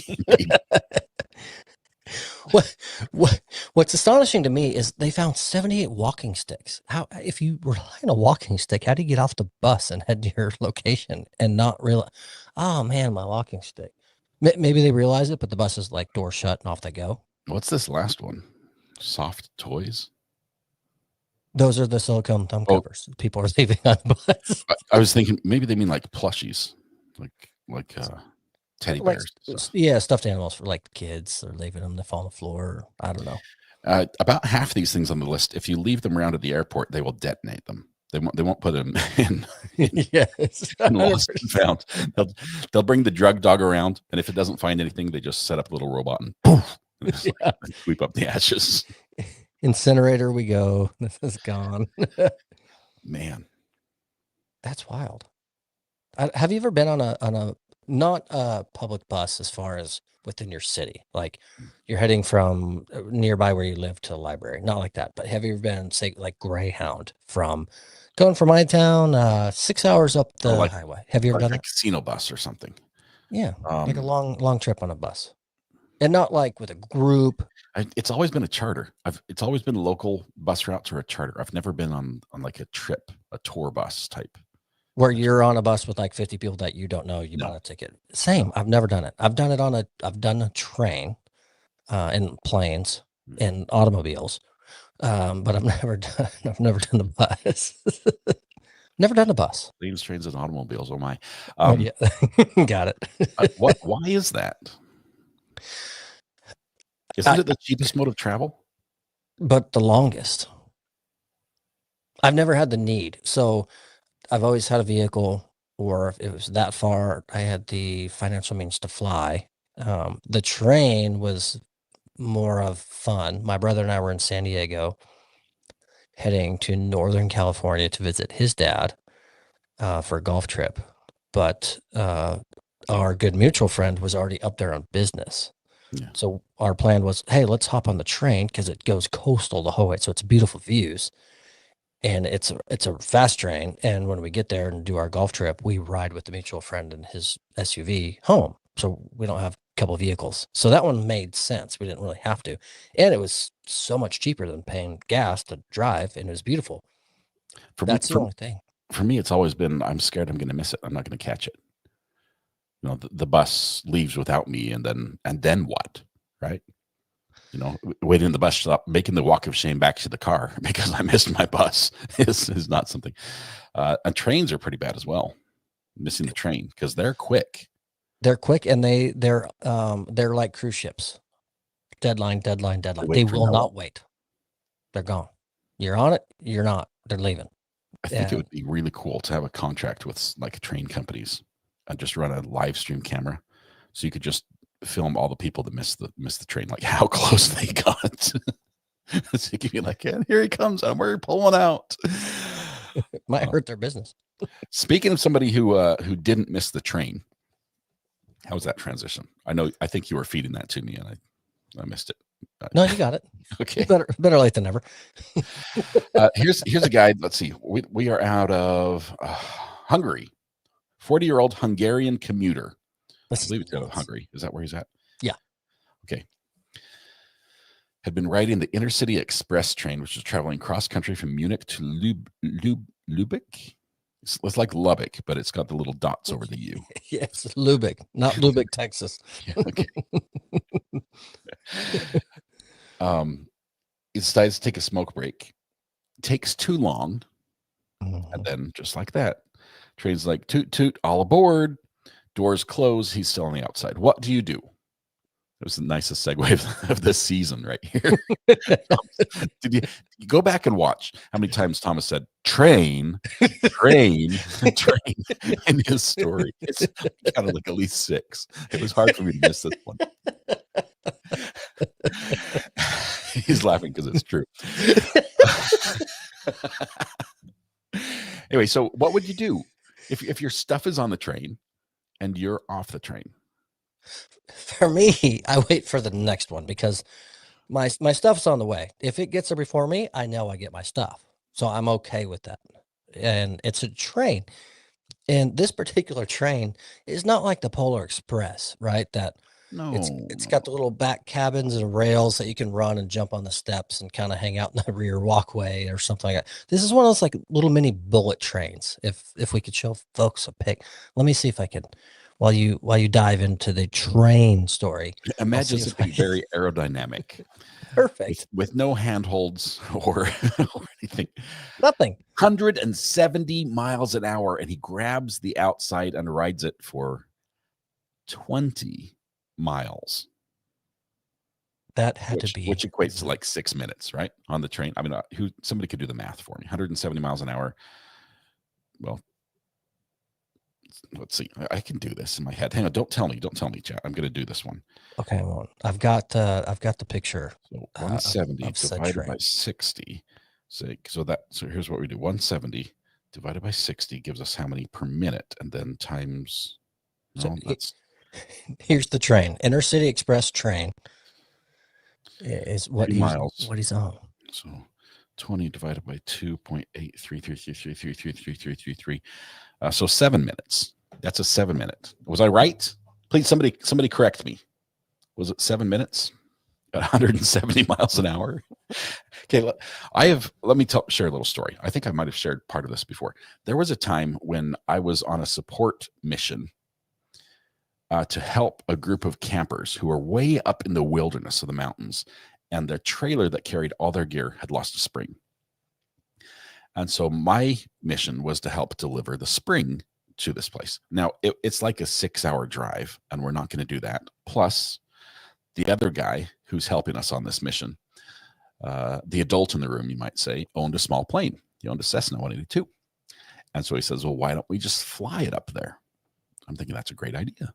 What's astonishing to me is they found 78 walking sticks. How, if you rely on a walking stick, how do you get off the bus and head to your location and not realize, oh man, my walking stick? Maybe they realize it, but the bus is like door shut and off they go. What's this last one? Soft toys? Those are the silicone thumb covers people are leaving on the bus. I was thinking maybe they mean like plushies, like teddy bears. Yeah, stuffed animals for like kids. They're leaving them to fall on the floor. I don't know. About half these things on the list, if you leave them around at the airport, they will detonate them. They won't put them in yes. in lost and found. They'll bring the drug dog around, and if it doesn't find anything, they just set up a little robot and poof, and just sweep up the ashes. Incinerator we go. This is gone. Man, that's wild. Have you ever been on a not a public bus as far as within your city? Like you're heading from nearby where you live to the library, not like that. But have you ever been, say, like Greyhound going from my town 6 hours up the highway? Have you ever done a that? casino bus or something? Yeah, like a long trip on a bus, and not like with a group. It's always been a charter. It's always been local bus routes or a charter. I've never been on like a trip, a tour bus type. Where you're on a bus with like 50 people that you don't know, you bought a ticket. Same. I've never done it. I've done a train, and planes and automobiles. But I've never done the bus. Never done a bus. Planes, trains, and automobiles. Oh my. Yeah. Got it. Why is that? Isn't it the cheapest mode of travel? But the longest. I've never had the need. So I've always had a vehicle, or if it was that far, I had the financial means to fly. The train was more of fun. My brother and I were in San Diego heading to Northern California to visit his dad for a golf trip. But our good mutual friend was already up there on business. Yeah. So our plan was, hey, let's hop on the train because it goes coastal the whole way. So it's beautiful views. And it's a fast train. And when we get there and do our golf trip, we ride with the mutual friend and his SUV home. So we don't have a couple of vehicles. So that one made sense. We didn't really have to. And it was so much cheaper than paying gas to drive. And it was beautiful. That's the only thing. For me, it's always been, I'm scared I'm going to miss it. I'm not going to catch it. You know, the bus leaves without me, and then what, right? You know, waiting in the bus stop, making the walk of shame back to the car because I missed my bus is not something. And trains are pretty bad as well. Missing the train because they're quick. They're quick, and they're like cruise ships. Deadline. They will not wait. They're gone. You're on it. You're not. They're leaving. I think it would be really cool to have a contract with like train companies and just run a live stream camera, so you could just film all the people that missed the train, like how close they got. So you could be like, yeah, here he comes, and we're pulling out. Might hurt their business. Speaking of somebody who didn't miss the train, how was that transition? I think you were feeding that to me, and I missed it. No, you got it. Okay, better late than never. Here's a guy. Let's see. We are out of Hungary. 40-year-old Hungarian commuter. I believe it's out of Hungary. Is that where he's at? Yeah. Okay. Had been riding the intercity express train, which was traveling cross country from Munich to Lubeck. It's like Lubbock, but it's got the little dots over the U. Yes, Lubbock, not Lubbock, Texas. Yeah, okay. He decides to take a smoke break. Takes too long, and then just like that, train's like toot toot, all aboard. Doors close. He's still on the outside. What do you do? It was the nicest segue of this season right here. Did you go back and watch how many times Thomas said train, train, train in his story? It's kind of like at least 6. It was hard for me to miss this one. He's laughing because it's true. Anyway, so what would you do if your stuff is on the train and you're off the train? For me, I wait for the next one because my stuff's on the way. If it gets there before me, I know I get my stuff. So I'm okay with that. And it's a train. And this particular train is not like the Polar Express, right? That it's got the little back cabins and rails that you can run and jump on the steps and kind of hang out in the rear walkway or something like that. This is one of those like little mini bullet trains. If we could show folks a pic, let me see if I can. While you dive into the train story, imagine something very aerodynamic. Perfect. With no handholds or anything. Nothing. 170 miles an hour, and he grabs the outside and rides it for 20 miles. That had to be, which equates to like 6 minutes, right? On the train. I mean, somebody could do the math for me. 170 miles an hour. Well, let's see. I can do this in my head. Hang on. Don't tell me, chat. I'm going to do this one. Okay. Well, I've got the picture. So 170 divided by 60. So here's what we do. 170 divided by 60 gives us how many per minute, and then times. Here's the train. Intercity Express train is what he's on. So 20 divided by 2.833333333. So 7 minutes. That's a 7 minute. Was I right? Please, somebody correct me. Was it 7 minutes at 170 miles an hour? Okay, let me share a little story. I think I might have shared part of this before. There was a time when I was on a support mission to help a group of campers who were way up in the wilderness of the mountains, and their trailer that carried all their gear had lost a spring. And so my mission was to help deliver the spring to this place. Now, it's like a 6-hour drive, and we're not going to do that. Plus, the other guy who's helping us on this mission, the adult in the room, you might say, owned a small plane. He owned a Cessna 182. And so he says, well, why don't we just fly it up there? I'm thinking that's a great idea.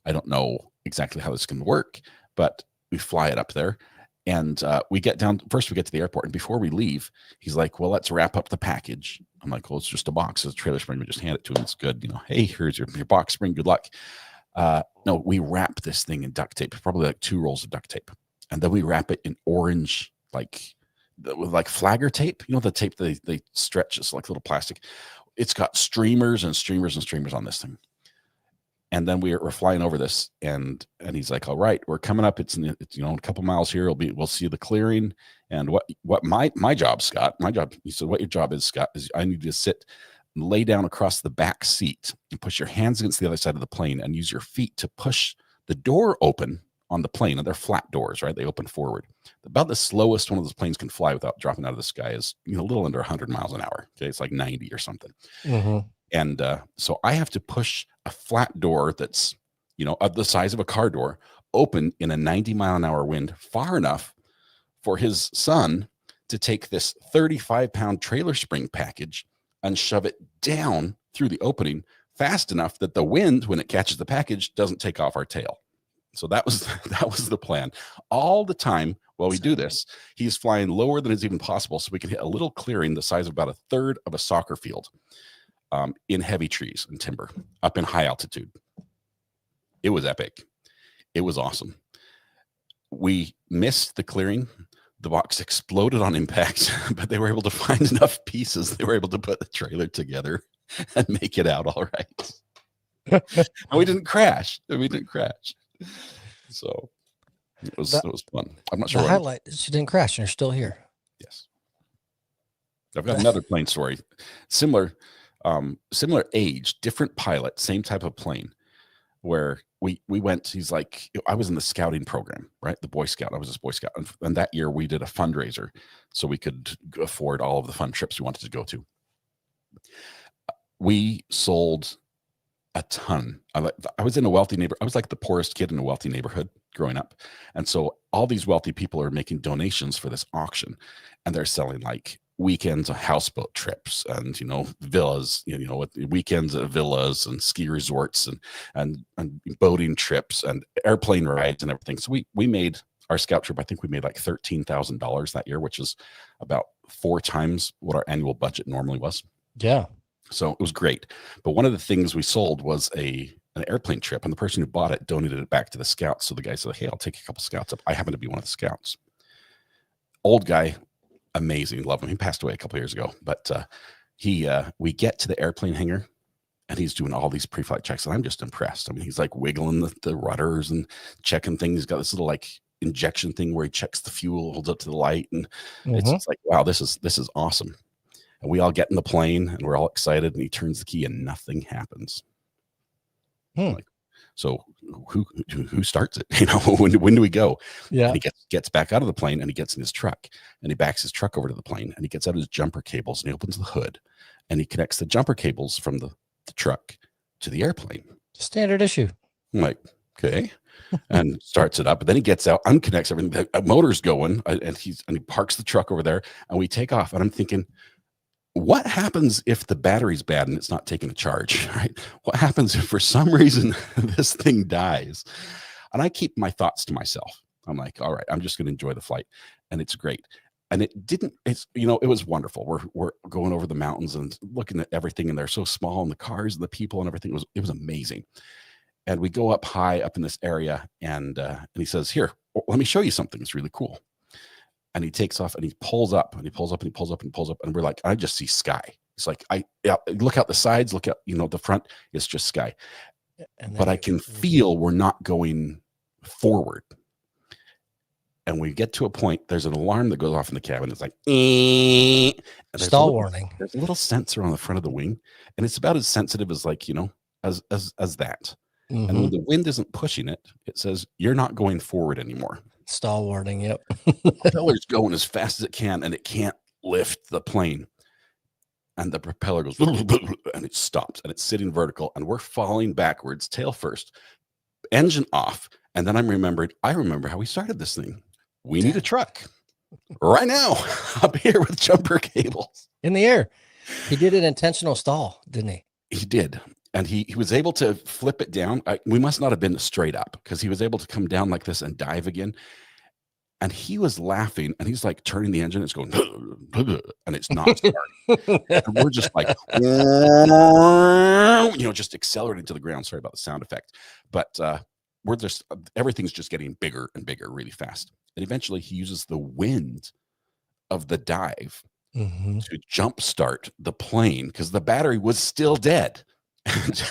I don't know exactly how this can work, but we fly it up there. And we get down, first we get to the airport, and before we leave, he's like, well, let's wrap up the package. I'm like, well, it's just a box. It's a trailer spring. We just hand it to him. It's good. Hey, here's your box spring. Good luck. No, we wrap this thing in duct tape, probably like 2 rolls of duct tape. And then we wrap it in orange, with flagger tape. You know, the tape they stretch, it's like little plastic. It's got streamers and streamers and streamers on this thing. And then we're flying over this, and he's like, all right, we're coming up. It's a couple miles here. We'll see the clearing. And what my job, Scott, he said, what your job is, Scott, is I need you to sit and lay down across the back seat and push your hands against the other side of the plane and use your feet to push the door open on the plane. And they're flat doors, right? They open forward. About the slowest one of those planes can fly without dropping out of the sky is, a little under 100 miles an hour. Okay. It's like 90 or something. Mm-hmm. And so I have to push a flat door that's, of the size of a car door open in a 90-mile-an-hour wind far enough for his son to take this 35-pound trailer spring package and shove it down through the opening fast enough that the wind, when it catches the package, doesn't take off our tail. So that was the plan. All the time while we do this, he's flying lower than is even possible so we can hit a little clearing the size of about a third of a soccer field. In heavy trees and timber up in high altitude. It was epic. It was awesome. We missed the clearing. The box exploded on impact, but they were able to find enough pieces. They were able to put the trailer together and make it out all right. And we didn't crash. So it was fun. I'm not sure. The highlight is you didn't crash and you're still here. Yes. I've got another plane story. Similar. Similar age, different pilot, same type of plane. Where we went, he's like, I was in the scouting program, right? The Boy Scout. I was a Boy Scout, and that year we did a fundraiser so we could afford all of the fun trips we wanted to go to. We sold a ton. I was in a wealthy neighborhood. I was like the poorest kid in a wealthy neighborhood growing up. And so all these wealthy people are making donations for this auction, and they're selling like weekends of houseboat trips and, villas, with weekends at villas and ski resorts and boating trips and airplane rides and everything. So we made our scout trip. I think we made like $13,000 that year, which is about 4 times what our annual budget normally was. Yeah. So it was great. But one of the things we sold was an airplane trip, and the person who bought it donated it back to the scouts. So the guy said, hey, I'll take a couple scouts up. I happen to be one of the scouts. Old guy, amazing, love him. He passed away a couple years ago, but we get to the airplane hangar, and he's doing all these pre-flight checks, and I'm just impressed. I mean, he's like wiggling the rudders and checking things. He's got this little like injection thing where he checks the fuel, holds up to the light, and it's just like, wow, this is awesome. And we all get in the plane, and we're all excited, and he turns the key, and nothing happens. Like, so who starts it? When do we go? Yeah. And he gets back out of the plane, and he gets in his truck, and he backs his truck over to the plane, and he gets out his jumper cables, and he opens the hood, and he connects the jumper cables from the truck to the airplane. Standard issue. I'm like, okay. And starts it up, and then he gets out, unconnects everything. The motor's going, and he parks the truck over there, and we take off. And I'm thinking, what happens if the battery's bad and it's not taking a charge, right? What happens if for some reason this thing dies? And I keep my thoughts to myself. I'm like, all right, I'm just going to enjoy the flight. And it's great. And it was wonderful. We're going over the mountains and looking at everything, and they're so small, and the cars and the people and everything it was amazing. And we go up high up in this area, and he says, here, let me show you something. It's really cool. And he takes off, and he pulls up, and he pulls up, and he pulls up, and pulls up. And we're like, I just see sky. It's like, look out the sides, look out, the front, it's just sky. But I can feel we're not going forward. And we get to a point, there's an alarm that goes off in the cabin. It's like, stall warning. There's a little sensor on the front of the wing, and it's about as sensitive as like, as that. And when the wind isn't pushing it, it says, you're not going forward anymore. Stall warning. Yep. The propeller's going as fast as it can, and it can't lift the plane. And the propeller goes, and it stops, and it's sitting vertical, and we're falling backwards, tail first, engine off. And then I remember how we started this thing. We need a truck right now up here with jumper cables in the air. He did an intentional stall, didn't he? He did. And he was able to flip it down. We must not have been straight up, because he was able to come down like this and dive again. And he was laughing, and he's like turning the engine. It's going, and it's not starting. And we're just like, just accelerating to the ground. Sorry about the sound effect. But everything's just getting bigger and bigger really fast. And eventually he uses the wind of the dive to jumpstart the plane, because the battery was still dead. It's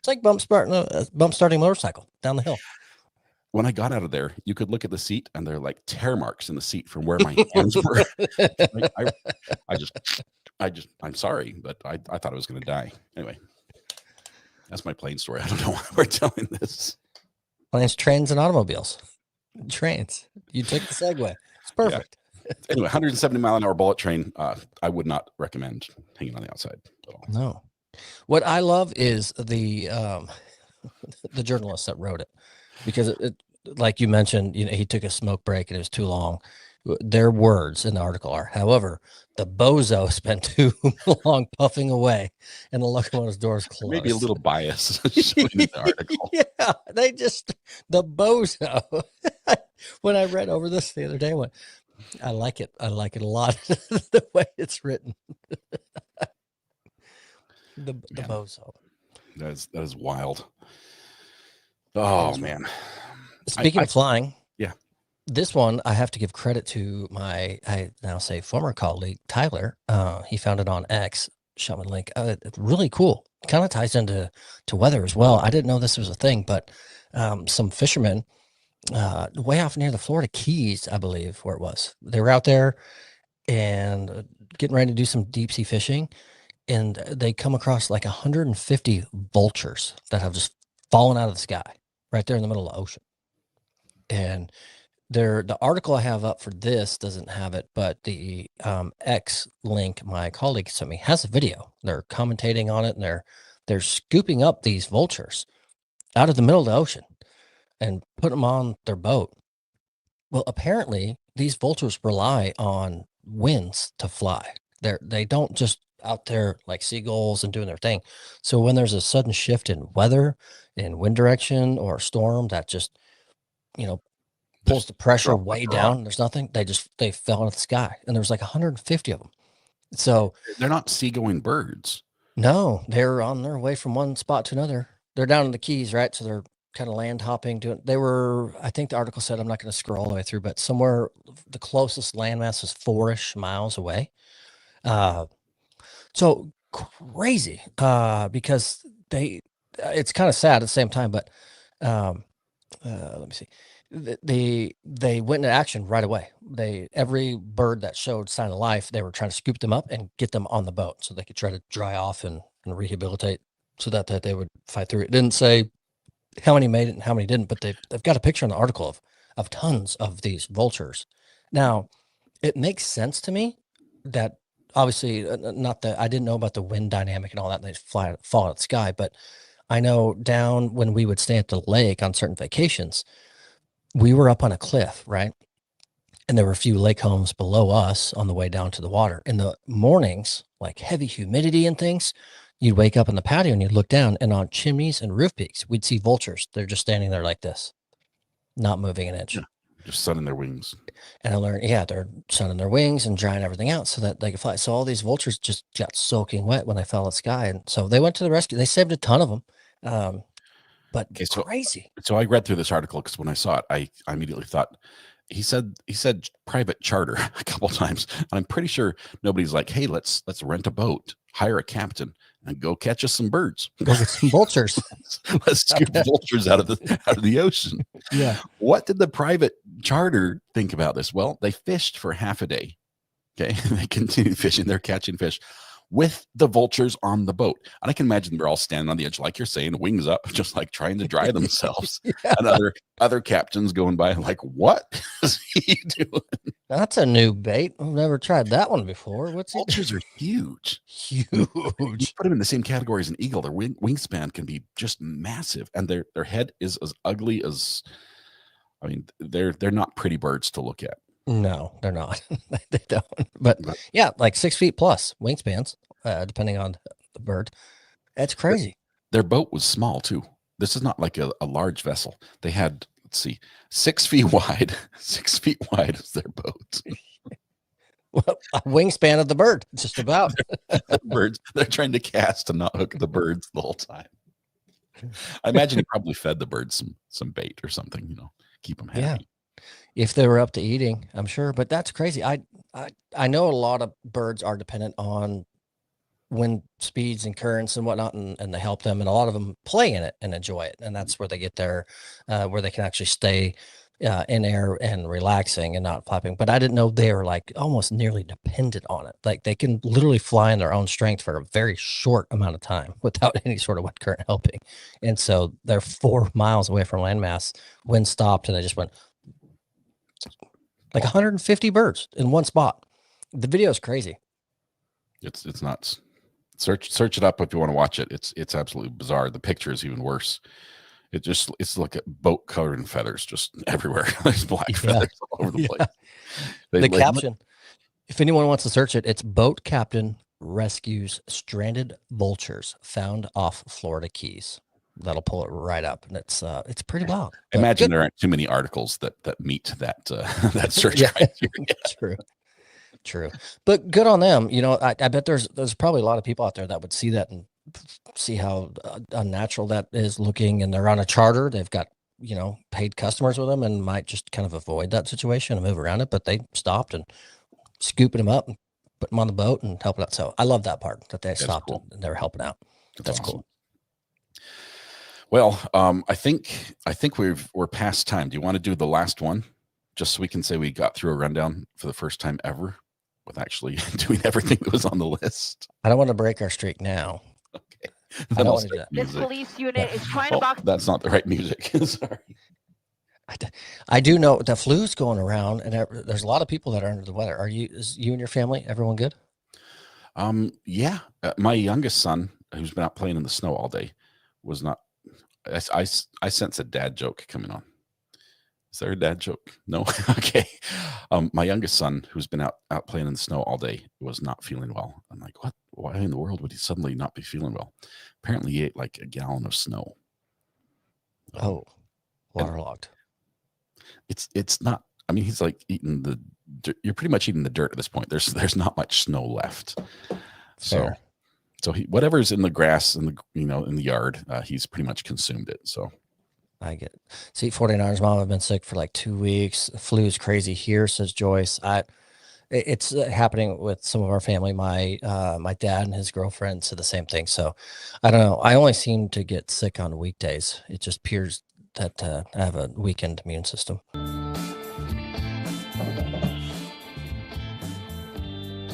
like bump starting a motorcycle down the hill. When I got out of there, you could look at the seat, and they're like tear marks in the seat from where my hands were. I'm sorry, but I thought I was going to die. Anyway, that's my plane story. I don't know why we're telling this. Planes, trains, and automobiles. Trains. You took the segue. It's perfect. Yeah. Anyway, 170 mile an hour bullet train. I would not recommend hanging on the outside at all. No. What I love is the journalist that wrote it, because it like you mentioned, he took a smoke break and it was too long. Their words in the article are, however, the bozo spent too long puffing away, and the locomotive's doors closed. Maybe a little bias in the article. Yeah, the bozo. When I read over this the other day, I like it. I like it a lot. The way it's written. The bozo. That is wild. Oh man. Speaking of flying, yeah, this one I have to give credit to I now say former colleague Tyler. He found it on X, shot me a link. Really cool. Kind of ties into weather as well. I didn't know this was a thing, but some fishermen way off near the Florida Keys, I believe, where it was. They were out there and getting ready to do some deep sea fishing, and they come across like 150 vultures that have just fallen out of the sky right there in the middle of the ocean. And the article I have up for this doesn't have it, but the X link my colleague sent me has a video. They're commentating on it, and they're scooping up these vultures out of the middle of the ocean and put them on their boat. Well, apparently these vultures rely on winds to fly. They don't just out there like seagulls and doing their thing. So when there's a sudden shift in weather, in wind direction or a storm that just, pulls the pressure way down, there's nothing. They fell out of the sky, and there was like 150 of them. So they're not seagoing birds. no, they're on their way from one spot to another. They're down in the Keys, right? So they're kind of land hopping. I think the article said, I'm not going to scroll all the way through, but somewhere the closest landmass is 4-ish miles away. So crazy, because it's kind of sad at the same time, but let me see. They went into action right away. Every bird that showed sign of life, they were trying to scoop them up and get them on the boat so they could try to dry off and rehabilitate, so that they would fight through it. It didn't say how many made it and how many didn't, but they've got a picture in the article of tons of these vultures. Now, it makes sense to me that obviously not that I didn't know about the wind dynamic and all that, and they fall out of the sky, but I know down when we would stay at the lake on certain vacations, we were up on a cliff, right? And there were a few lake homes below us on the way down to the water. In the mornings, like heavy humidity and things, you'd wake up in the patio and you'd look down, and on chimneys and roof peaks, we'd see vultures. They're just standing there like this, not moving an inch. Yeah, just sunning their wings. And I learned, they're sunning their wings and drying everything out so that they could fly. So all these vultures just got soaking wet when they fell out of the sky. And so they went to the rescue. They saved a ton of them. But Okay, crazy. So I read through this article because when I saw it, I immediately thought he said private charter a couple times, and I'm pretty sure nobody's like, hey, let's rent a boat, hire a captain, and go catch us some birds. Go get some vultures. Let's scoop vultures out of the ocean. Yeah. What did the private charter think about this? Well, they fished for half a day. Okay, they continued fishing. They're catching fish with the vultures on the boat. And I can imagine they're all standing on the edge, like you're saying, wings up, just like trying to dry themselves. Yeah. And other captains going by like, what is he doing? That's a new bait. I've never tried that one before. Vultures are huge. Huge. You put them in the same category as an eagle. Their wingspan can be just massive, and their head is as ugly as, I mean, they're not pretty birds to look at. No, they're not. They don't. But yeah, like 6 feet plus wingspans, depending on the bird. That's crazy. Their boat was small too. This is not like a large vessel. They had, let's see, 6 feet wide. 6 feet wide is their boat. Well, a wingspan of the bird, just about. Birds. They're trying to cast and not hook the birds the whole time. I imagine he probably fed the birds some bait or something, keep them happy. Yeah. If they were up to eating, I'm sure. But that's crazy. I know a lot of birds are dependent on wind speeds and currents and whatnot, and they help them. And a lot of them play in it and enjoy it. And that's where they get where they can actually stay in air and relaxing and not flapping. But I didn't know they were like almost nearly dependent on it. Like they can literally fly in their own strength for a very short amount of time without any sort of wind current helping. And so they're 4 miles away from landmass. Wind stopped, and they just went. Like 150 birds in one spot. The video is crazy. It's nuts. Search it up if you want to watch it. It's absolutely bizarre. The picture is even worse. It's like a boat covered in feathers just everywhere. There's black feathers all over the place. The caption, if anyone wants to search it, it's boat captain rescues stranded vultures found off Florida Keys. That'll pull it right up, and it's pretty wild. I imagine there aren't too many articles that meet that search criteria. True. But good on them. I bet there's probably a lot of people out there that would see that and see how unnatural that is looking, and they're on a charter. They've got paid customers with them, and might just kind of avoid that situation and move around it. But they stopped and scooping them up and put them on the boat and helping out. So I love that part that they stopped and they were helping out. That's awesome. Cool. Well, I think we're past time. Do you want to do the last one, just so we can say we got through a rundown for the first time ever? with actually doing everything that was on the list. I don't want to break our streak now. Okay. I Then don't I'll want to do start that. This music. police unit is trying to Oh, box. that's not the right music. Sorry. I do know the flu's going around, and there's a lot of people that are under the weather. Is you and your family, everyone good? Yeah. My youngest son, who's been out playing in the snow all day, was not. I sense a dad joke coming on. Is there a dad joke? No. Okay. My youngest son, who's been out playing in the snow all day, was not feeling well. I'm like, what? Why in the world would he suddenly not be feeling well? Apparently, he ate like a gallon of snow. Oh, waterlogged. It's not. I mean, he's like eating the. You're pretty much eating the dirt at this point. There's not much snow left. Fair. So he, whatever's in the grass in the in the yard, he's pretty much consumed it. So I get it. See, 49ers mom, I've been sick for like 2 weeks. The flu is crazy here, says Joyce. It's happening with some of our family. My dad and his girlfriend said the same thing. So I don't know. I only seem to get sick on weekdays. It just appears that I have a weakened immune system.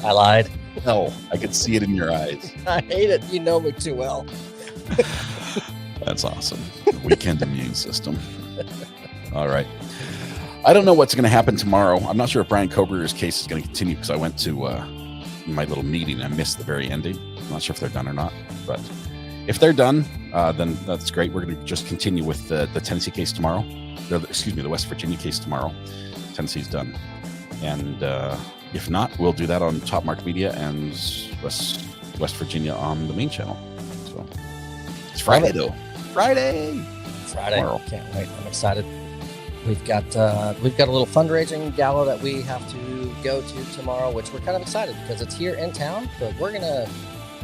I lied. hell, I could see it in your eyes. I hate it. You know me too well. That's awesome. Weekend immune system. All right. I don't know what's going to happen tomorrow. I'm not sure if Brian Koberger's case is going to continue because I went to my little meeting and I missed the very ending. I'm not sure if they're done or not, but if they're done, then that's great. We're going to just continue with the Tennessee case tomorrow. Excuse me, the West Virginia case tomorrow. Tennessee's done. And if not, we'll do that on Top Mark Media and West Virginia on the main channel. So it's Friday though. Friday. Tomorrow. Can't wait. I'm excited. We've got a little fundraising gala that we have to go to tomorrow, which we're kind of excited because it's here in town, but we're gonna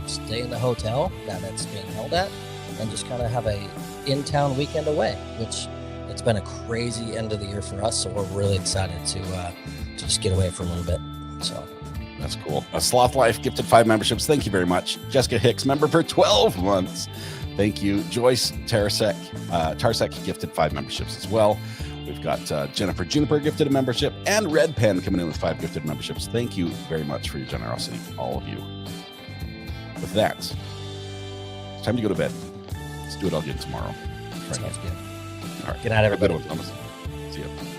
stay in the hotel that it's being held at and just kind of have a in-town weekend away, which it's been a crazy end of the year for us. So we're really excited to just get away for a little bit. So that's cool. Sloth Life gifted 5 memberships. Thank you very much. Jessica Hicks, member for 12 months. Thank you. Joyce Tarsek gifted 5 memberships as well. We've got Jennifer Juniper gifted a membership and Red Pen coming in with 5 gifted memberships. Thank you very much for your generosity, all of you. With that, it's time to go to bed. Let's do it all again tomorrow. sounds good. All right. Good night, everybody. Have a good one, Thomas. See you.